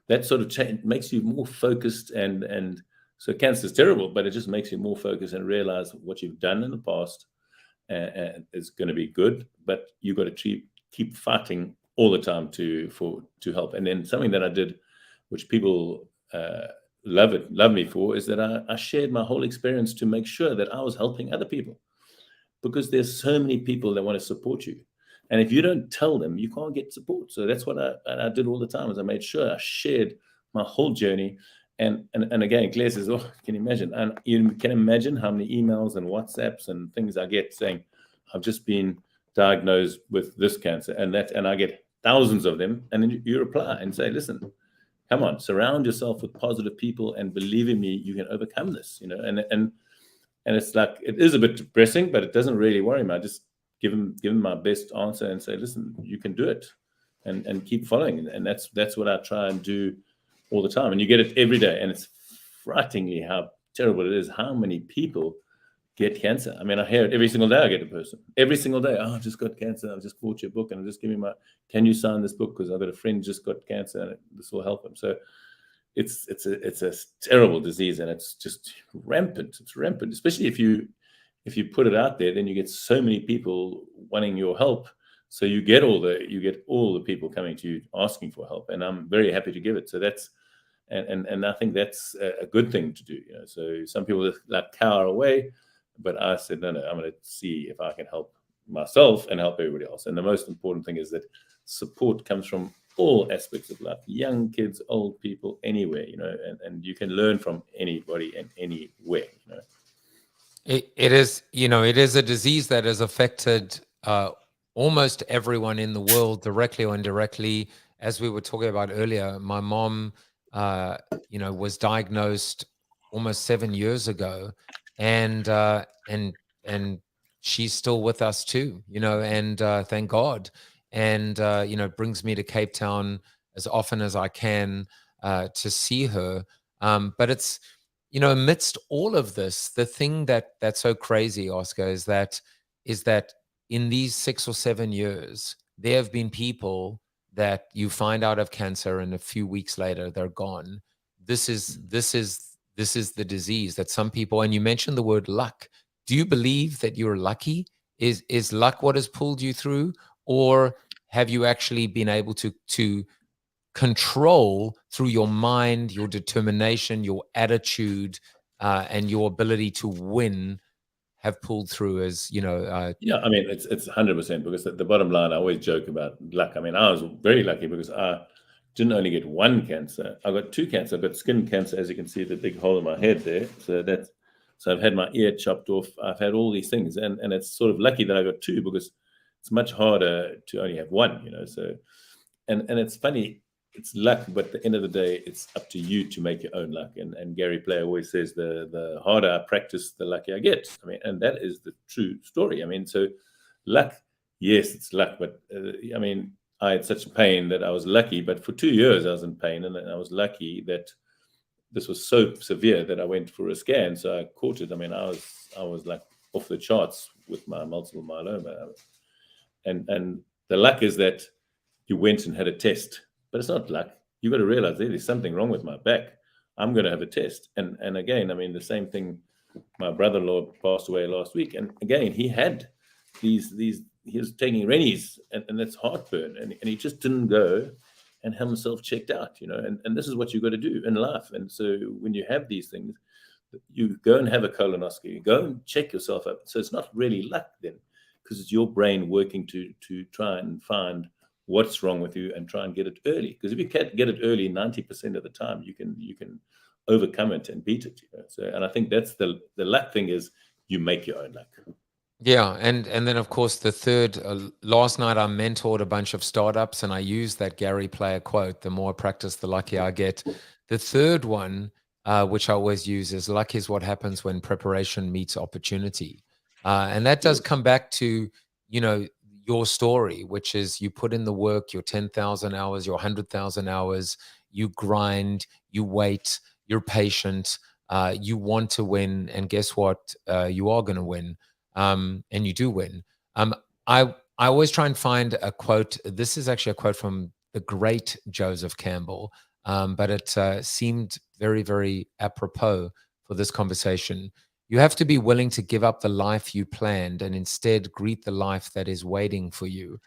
that sort of change makes you more focused, and so cancer is terrible, but it just makes you more focused and realize what you've done in the past is going to be good, but you've got to keep fighting all the time to help. And then something that I did, which people love me for, is that I shared my whole experience to make sure that I was helping other people, because there's so many people that want to support you. And if you don't tell them, you can't get support. So that's what I did all the time, is I made sure I shared my whole journey. And again, Claire says, oh, can you imagine? And you can imagine how many emails and WhatsApps and things I get saying, I've just been diagnosed with this cancer and that, and I get thousands of them. And then you reply and say, listen, come on, surround yourself with positive people, and believe in me, you can overcome this, you know. And it's like, it is a bit depressing, but it doesn't really worry me. I just give them my best answer and say, listen, you can do it, and keep following. And that's what I try and do all the time. And you get it every day. And it's frighteningly how terrible it is, how many people get cancer. I mean, I hear it every single day. I get a person every single day. Oh, I've just got cancer. I've just bought your book, and I'm just giving can you sign this book? Because I've got a friend just got cancer, and this will help him. So it's a terrible disease, and it's just rampant. It's rampant, especially if you put it out there, then you get so many people wanting your help. So you get all the people coming to you asking for help, and I'm very happy to give it. So that's, and I think that's a good thing to do. You know, so some people just like cower away, but I said, no, I'm going to see if I can help myself and help everybody else. And the most important thing is that support comes from all aspects of life, young kids, old people, anywhere, you know, and you can learn from anybody and anywhere, you know. It is, you know, it is a disease that has affected almost everyone in the world, directly or indirectly. As we were talking about earlier, my mom, you know, was diagnosed almost 7 years ago, and she's still with us too, you know, and thank God. And you know, brings me to Cape Town as often as I can to see her. But it's, you know, amidst all of this, the thing that's so crazy, Oscar, is that in these 6 or 7 years, there have been people that you find out of cancer and a few weeks later they're gone. This is the disease that some people, and you mentioned the word luck. Do you believe that you're lucky? Is luck what has pulled you through, or have you actually been able to control through your mind, your determination, your attitude, and your ability to win, have pulled through? As you know, Yeah, I mean, it's 100%, because the bottom line, I always joke about luck. I mean, I was very lucky because I didn't only get one cancer, I got two cancers. I got skin cancer, as you can see, the big hole in my head there. So I've had my ear chopped off. I've had all these things, and it's sort of lucky that I got two, because it's much harder to only have one, you know. So, and it's funny, it's luck, but at the end of the day, it's up to you to make your own luck. And Gary Player always says, the harder I practice, the luckier I get. I mean, and that is the true story. I mean, so luck, yes, it's luck, but I mean, I had such pain that I was lucky, but for 2 years I was in pain, and I was lucky that this was so severe that I went for a scan, so I caught it. I mean, I was like off the charts with my multiple myeloma, and the luck is that you went and had a test, but it's not luck. You've got to realize there's something wrong with my back. I'm going to have a test, and again, I mean, the same thing. My brother-in-law passed away last week, and again, he had these. He was taking Rennies, and that's heartburn, and he just didn't go and have himself checked out, you know. And this is what you've got to do in life. And so when you have these things, you go and have a colonoscopy, go and check yourself up. So it's not really luck then, because it's your brain working to try and find what's wrong with you and try and get it early. Because if you can't get it early, 90% of the time you can overcome it and beat it. You know? So, and I think that's the luck thing, is you make your own luck. Yeah, and then of course the third. Last night I mentored a bunch of startups, and I used that Gary Player quote: "The more I practice, the luckier I get." The third one, which I always use, is "Luck is what happens when preparation meets opportunity," and that does come back to, you know, your story, which is you put in the work, your 10,000 hours, your 100,000 hours, you grind, you wait, you're patient, you want to win, and guess what? You are going to win. And you do win. I always try and find a quote. This is actually a quote from the great Joseph Campbell, but it seemed very, very apropos for this conversation. You have to be willing to give up the life you planned and instead greet the life that is waiting for you.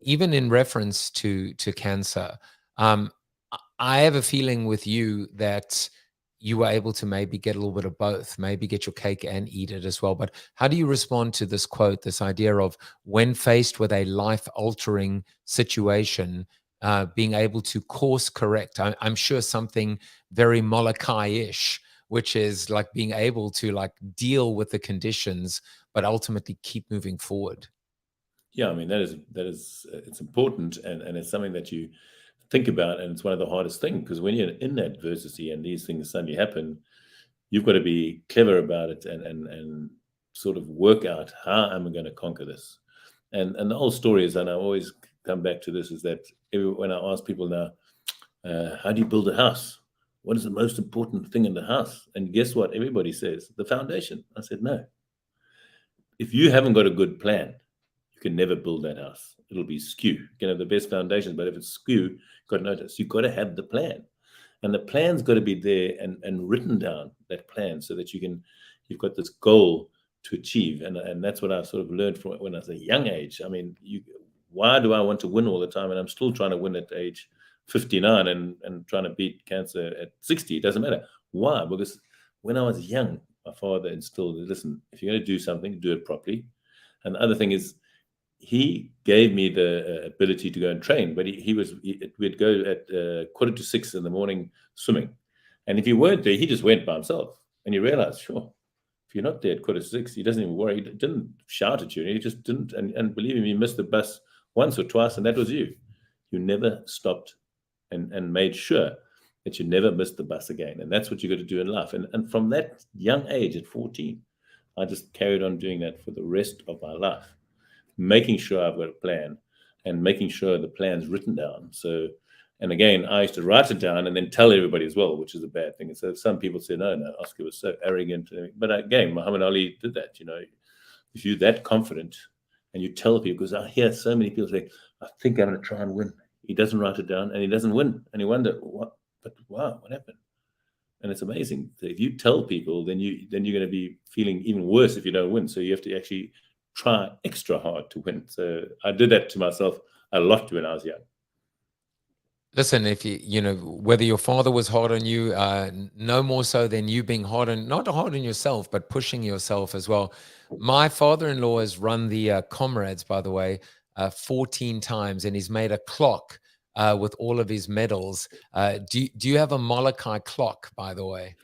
Even in reference to cancer, I have a feeling with you that you were able to maybe get a little bit of both, maybe get your cake and eat it as well. But how do you respond to this quote, this idea of when faced with a life-altering situation, being able to course correct? I'm sure something very Molokai-ish, which is like being able to like deal with the conditions, but ultimately keep moving forward. Yeah, I mean, that is it's important, and it's something that you think about, and it's one of the hardest things, because when you're in adversity and these things suddenly happen, you've got to be clever about it and sort of work out, how am I going to conquer this? And the whole story is, and I always come back to this, is that when I ask people now, how do you build a house? What is the most important thing in the house? And guess what? Everybody says the foundation. I said, no. If you haven't got a good plan, you can never build that house. It'll be skew. You can have the best foundations, but if it's skew, you've got to notice, you've got to have the plan. And the plan's got to be there and written down, that plan, so that you've got this goal to achieve. And that's what I sort of learned from when I was a young age. I mean, why do I want to win all the time? And I'm still trying to win at age 59 and trying to beat cancer at 60. It doesn't matter. Why? Because when I was young, my father instilled, listen, if you're going to do something, do it properly. And the other thing is, he gave me the ability to go and train, but we'd go at 5:45 in the morning swimming. And if you weren't there, he just went by himself. And you realize, sure, if you're not there at 5:45, he doesn't even worry. He didn't shout at you. He just didn't. And believe me, you missed the bus once or twice, and that was you. You never stopped and made sure that you never missed the bus again. And that's what you got to do in life. And from that young age, at 14, I just carried on doing that for the rest of my life, making sure I've got a plan and making sure the plan's written down. So, and again, I used to write it down and then tell everybody as well, which is a bad thing. And so some people say, no, Oscar was so arrogant. But again, Muhammad Ali did that. You know, if you're that confident and you tell people, because I hear so many people say, I think I'm going to try and win. He doesn't write it down and he doesn't win. And you wonder, what happened? And it's amazing. So if you tell people, then you're going to be feeling even worse if you don't win. So you have to actually try extra hard to win. So I did that to myself a lot when I was young. Listen, if you know, whether your father was hard on you, no more so than you being not hard on yourself, but pushing yourself as well. My father-in-law has run the Comrades, by the way, 14 times, and he's made a clock with all of his medals. Do you have a Molokai clock, by the way?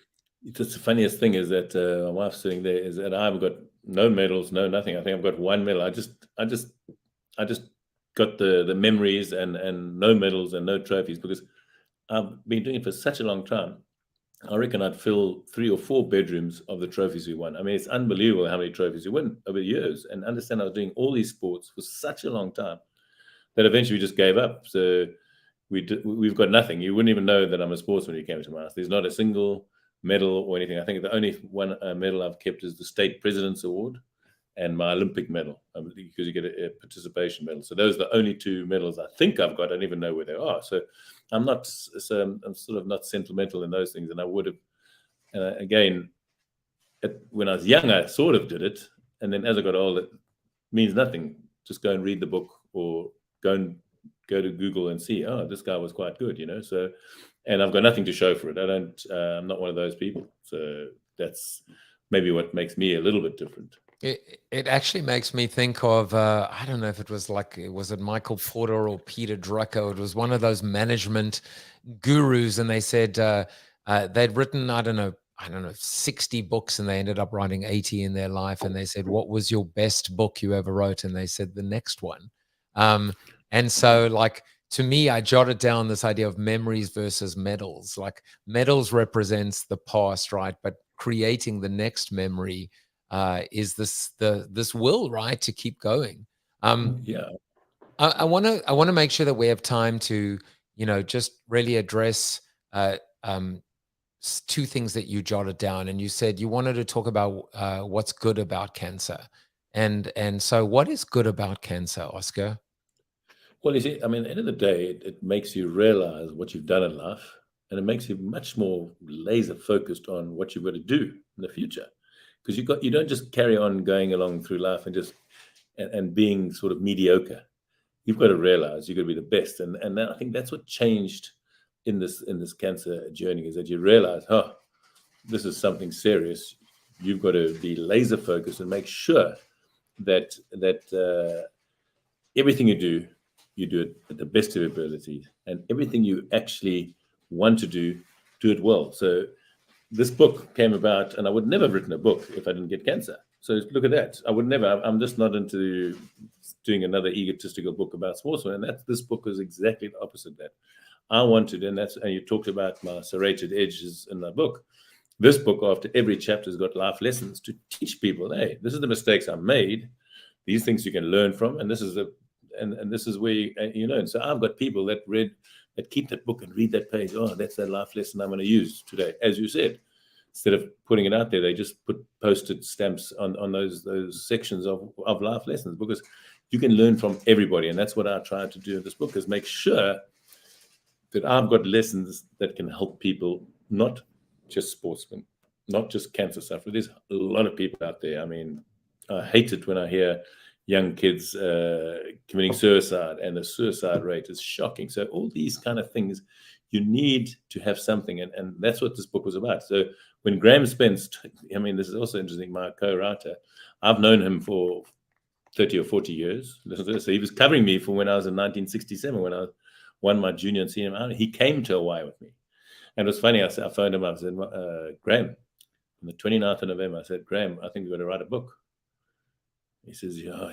It's the funniest thing is that my wife's sitting there is that I've got no medals, no nothing. I think I've got one medal. I just got the memories and no medals and no trophies because I've been doing it for such a long time. I reckon I'd fill 3 or 4 bedrooms of the trophies we won. I mean, it's unbelievable how many trophies we win over years. And understand I was doing all these sports for such a long time that eventually we just gave up. So we've got nothing. You wouldn't even know that I'm a sportsman when you came to my house. There's not a single medal or anything. I think the only one medal I've kept is the State President's Award and my Olympic medal, because you get a participation medal. So those are the only 2 medals I think I've got. I don't even know where they are. So I'm sort of not sentimental in those things. And I would have, again, when I was young, I sort of did it. And then as I got older, it means nothing. Just go and read the book or go to Google and see, oh, this guy was quite good, you know. So, and I've got nothing to show for it. I'm not one of those people. So that's maybe what makes me a little bit different. It actually makes me think of, I don't know if it was was it Michael Porter or Peter Drucker? It was one of those management gurus, and they said they'd written, I don't know, 60 books, and they ended up writing 80 in their life. And they said, what was your best book you ever wrote? And they said, the next one. And so, like, to me, I jotted down this idea of memories versus medals. Like, medals represents the past, right? But creating the next memory is this will, right, to keep going. Yeah. I want to make sure that we have time to, just really address 2 things that you jotted down. And you said you wanted to talk about what's good about cancer. And so what is good about cancer, Oscar? Well, you see, I mean, at the end of the day, it makes you realize what you've done in life, and it makes you much more laser focused on what you've got to do in the future. Because you don't just carry on going along through life and being sort of mediocre. You've got to realize you've got to be the best. And I think that's what changed in this cancer journey, is that you realize, this is something serious. You've got to be laser focused and make sure that everything you do it at the best of your ability, and everything you actually want to do it well. So this book came about, and I would never have written a book if I didn't get cancer. So look at that. I would never. I'm just not into doing another egotistical book about sportsmen. And this book is exactly the opposite of that. I wanted, and you talked about my serrated edges in my book. This book, after every chapter, has got life lessons to teach people. Hey, this is the mistakes I made. These things you can learn from, and this is this is where you learn. So I've got people that keep that book and read that page. Oh, that's that life lesson I'm going to use today. As you said, instead of putting it out there, they just put posted stamps on those sections of life lessons, because you can learn from everybody. And that's what I try to do in this book, is make sure that I've got lessons that can help people, not just sportsmen, not just cancer sufferers. There's a lot of people out there. I mean, I hate it when I hear young kids committing suicide, and the suicide rate is shocking. So all these kind of things, you need to have something, and that's what this book was about. So when Graham Spence, I mean, this is also interesting, my co-writer, I've known him for 30 or 40 years. So he was covering me from when I was in 1967, when I won my junior and senior honor. He came to Hawaii with me. And it was funny, I phoned him up, I said, Graham, on the 29th of November, I said, Graham, I think we've got to write a book. He says, yeah,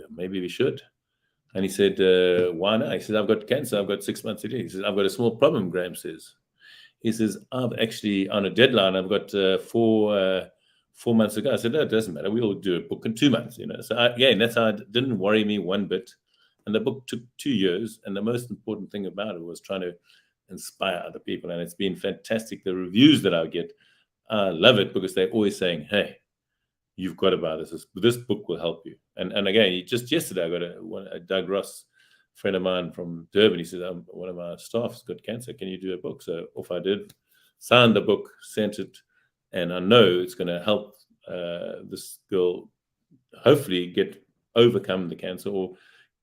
maybe we should. And he said, why not? He said, I've got cancer. I've got 6 months to do. He says, I've got a small problem, Graham says. He says, I've actually, on a deadline, I've got 4 months ago. I said, no, it doesn't matter. We'll do a book in 2 months, So again, that's how it didn't worry me one bit. And the book took 2 years. And the most important thing about it was trying to inspire other people. And it's been fantastic. The reviews that I get, I love it, because they're always saying, hey, you've got to buy this. This book will help you. And again, just yesterday, I got a Doug Ross friend of mine from Durban, he said, one of my staff's got cancer. Can you do a book? So off I did, signed the book, sent it, and I know it's going to help this girl hopefully overcome the cancer or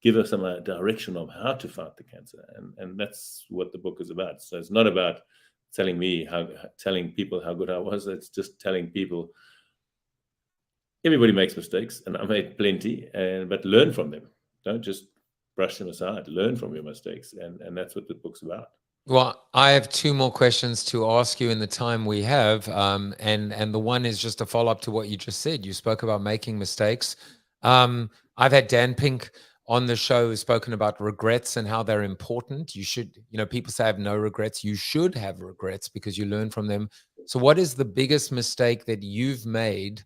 give her some direction of how to fight the cancer. And that's what the book is about. So it's not about telling people how good I was. It's just telling people everybody makes mistakes, and I made plenty, but learn from them. Don't just brush them aside. Learn from your mistakes, and that's what the book's about. Well, I have two more questions to ask you in the time we have, and the one is just a follow-up to what you just said. You spoke about making mistakes. I've had Dan Pink on the show who's spoken about regrets and how they're important. You should, people say I have no regrets. You should have regrets because you learn from them. So what is the biggest mistake that you've made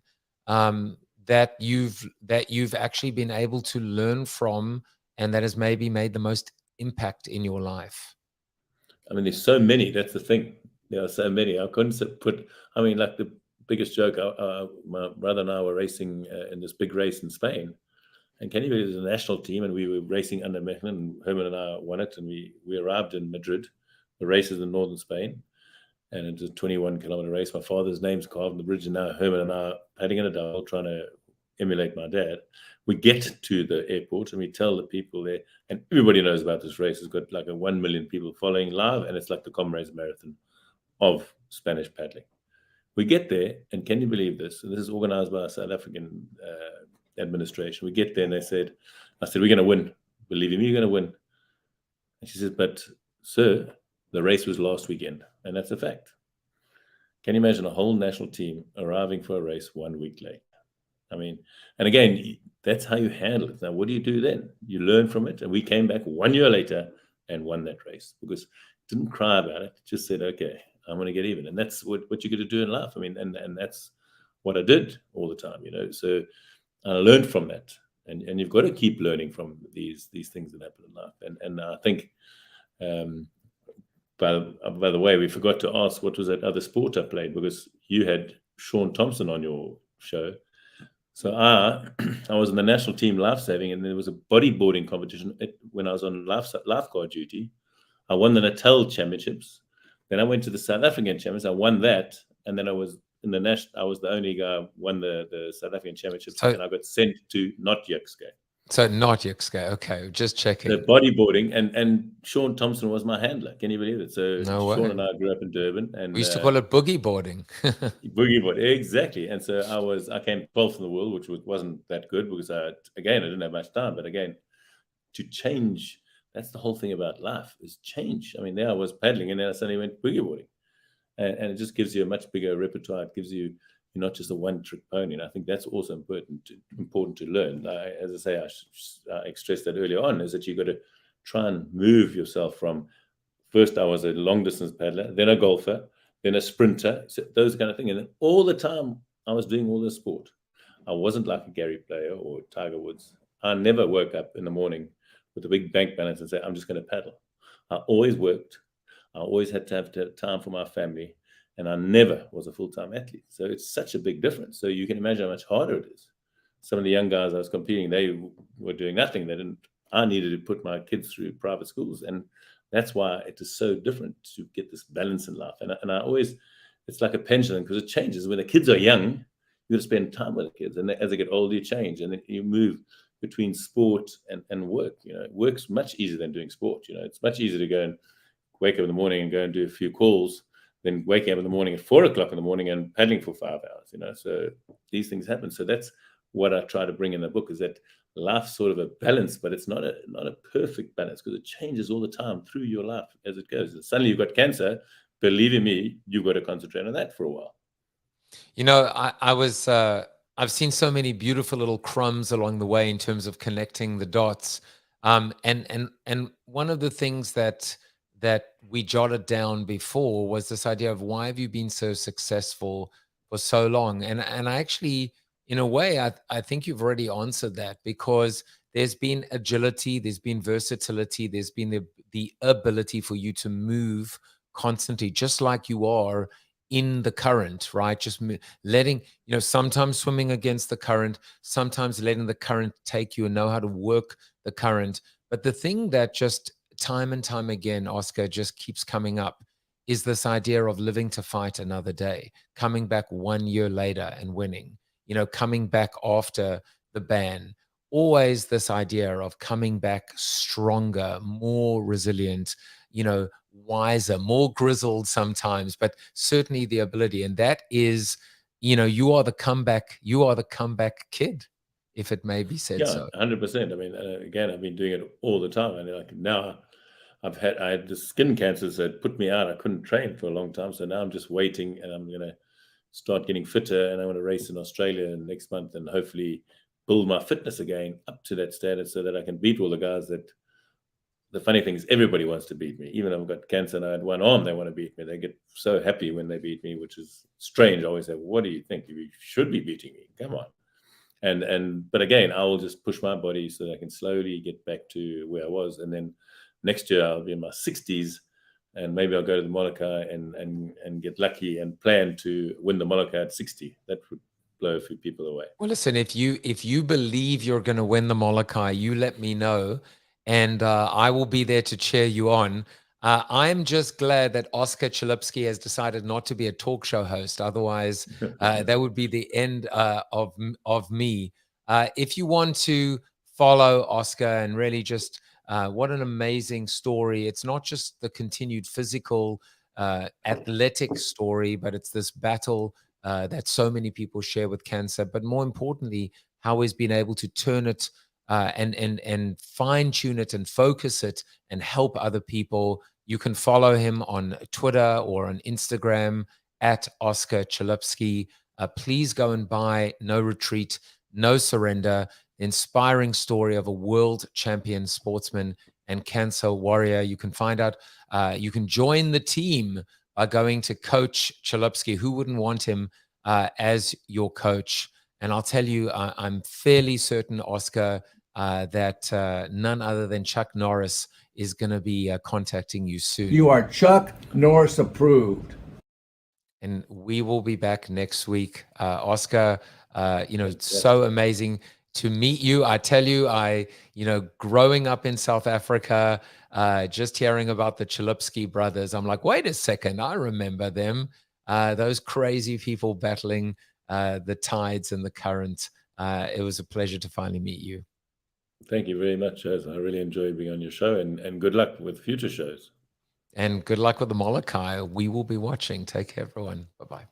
that you've actually been able to learn from, and that has maybe made the most impact in your life? I mean, there's so many. That's the thing. There are so many. I couldn't like the biggest joke, my brother and I were racing in this big race in Spain. And can you believe it was a national team, and we were racing under Mechelen, and Herman and I won it, and we arrived in Madrid. The race is in northern Spain, and it's a 21-kilometer race. My father's name's carved on the bridge, and now Herman and I are heading in a double, trying to emulate my dad. We get to the airport, and we tell the people there, and everybody knows about this race. It's got like 1 million people following live, and it's like the Comrades Marathon of Spanish paddling. We get there, and can you believe this? And this is organized by a South African administration. We get there, and I said, we're going to win. Believe me, you're going to win. And she said, but sir, the race was last weekend, and that's a fact. Can you imagine a whole national team arriving for a race 1 week late? I mean, and again, that's how you handle it. Now, what do you do then? You learn from it. And we came back 1 year later and won that race because didn't cry about it. Just said, okay, I'm going to get even. And that's what you're going to do in life. I mean, and that's what I did all the time, So I learned from that. And you've got to keep learning from these things that happen in life. And I think, by the way, we forgot to ask what was that other sport I played, because you had Sean Thompson on your show. So I was in the national team lifesaving, and there was a bodyboarding competition when I was on lifeguard duty. I won the Natal Championships. Then I went to the South African Championships. I won that, and then I was in the national. I was the only guy who won the South African Championships, and I got sent to not Yukska. So not Yukska. Okay, just checking. The bodyboarding, and Sean Thompson was my handler. Can you believe it? So Sean and I grew up in Durban, and we used to call it boogie boarding. Boogie board, exactly. And so I came 12th in the world, which wasn't that good because I didn't have much time. But again, to change, that's the whole thing about life is change. I mean, there I was paddling, and then I suddenly went boogie boarding, and it just gives you a much bigger repertoire. It gives you. You're not just a one-trick pony, and I think that's also important to learn. As I say, I stressed that earlier on, is that you've got to try and move yourself from, first I was a long-distance paddler, then a golfer, then a sprinter, so those kind of things. And then all the time I was doing all this sport. I wasn't like a Gary Player or Tiger Woods. I never woke up in the morning with a big bank balance and say, I'm just going to paddle. I always worked. I always had to have time for my family. And I never was a full-time athlete. So it's such a big difference. So you can imagine how much harder it is. Some of the young guys I was competing, they were doing nothing. I needed to put my kids through private schools. And that's why it is so different to get this balance in life. And I always, it's like a pendulum because it changes. When the kids are young, you got to spend time with the kids. And as they get older, you change. And then you move between sport and work. Work's much easier than doing sport. It's much easier to go and wake up in the morning and go and do a few calls than waking up in the morning at 4 o'clock in the morning and paddling for 5 hours, So these things happen. So that's what I try to bring in the book, is that life's sort of a balance, but it's not a perfect balance because it changes all the time through your life as it goes. And suddenly you've got cancer. Believe me, you've got to concentrate on that for a while. I've seen so many beautiful little crumbs along the way in terms of connecting the dots. And one of the things that we jotted down before was this idea of why have you been so successful for so long? And I actually, in a way, I think you've already answered that, because there's been agility, there's been versatility, there's been the ability for you to move constantly, just like you are in the current, right? Just letting, sometimes swimming against the current, sometimes letting the current take you and know how to work the current. But the thing that just time and time again, Oscar, just keeps coming up is this idea of living to fight another day, coming back 1 year later and winning, coming back after the ban. Always this idea of coming back stronger, more resilient, wiser, more grizzled sometimes, but certainly the ability. And that is, you are the comeback kid, if it may be said so. 100%. I mean, again, I've been doing it all the time. And like now I had the skin cancers that put me out. I couldn't train for a long time. So now I'm just waiting, and I'm going to start getting fitter, and I want to race in Australia next month and hopefully build my fitness again up to that status so that I can beat all the guys that. The funny thing is everybody wants to beat me. Even though I've got cancer and I had one arm, they want to beat me. They get so happy when they beat me, which is strange. I always say, what do you think? You should be beating me. Come on. But again, I will just push my body so that I can slowly get back to where I was. And then next year I'll be in my 60s, and maybe I'll go to the Molokai and get lucky and plan to win the Molokai at 60. That would blow a few people away. Well, listen, if you believe you're going to win the Molokai, you let me know, and I will be there to cheer you on. I'm just glad that Oscar Chalupsky has decided not to be a talk show host. Otherwise, that would be the end of me. If you want to follow Oscar and really just what an amazing story. It's not just the continued physical, athletic story, but it's this battle that so many people share with cancer. But more importantly, how he's been able to turn it and fine-tune it and focus it and help other people. You can follow him on Twitter or on Instagram at Oscar Chalupsky. Please go and buy No Retreat, No Surrender, the inspiring story of a world champion sportsman and cancer warrior. You can find out, you can join the team by going to Coach Chalupsky. Who wouldn't want him as your coach? And I'll tell you, I'm fairly certain, Oscar, that none other than Chuck Norris is going to be contacting you soon. You are Chuck Norris approved. And we will be back next week. Oscar, so amazing to meet you. I tell you, growing up in South Africa, just hearing about the Chalupsky brothers, I'm like, wait a second, I remember them. Those crazy people battling the tides and the current. It was a pleasure to finally meet you. Thank you very much, Jose. I really enjoyed being on your show, and good luck with future shows. And good luck with the Molokai. We will be watching. Take care, everyone. Bye-bye.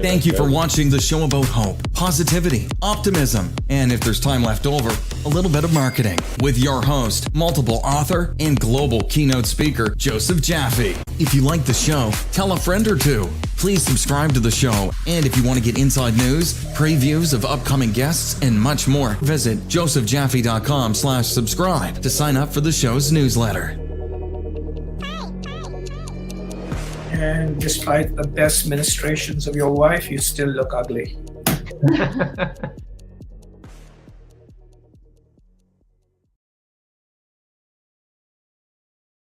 Thank you for watching the show about hope, positivity, optimism, and if there's time left over, a little bit of marketing with your host, multiple author, and global keynote speaker, Joseph Jaffe. If you like the show, tell a friend or two. Please subscribe to the show. And if you want to get inside news, previews of upcoming guests, and much more, visit josephjaffe.com/subscribe to sign up for the show's newsletter. And despite the best ministrations of your wife, you still look ugly.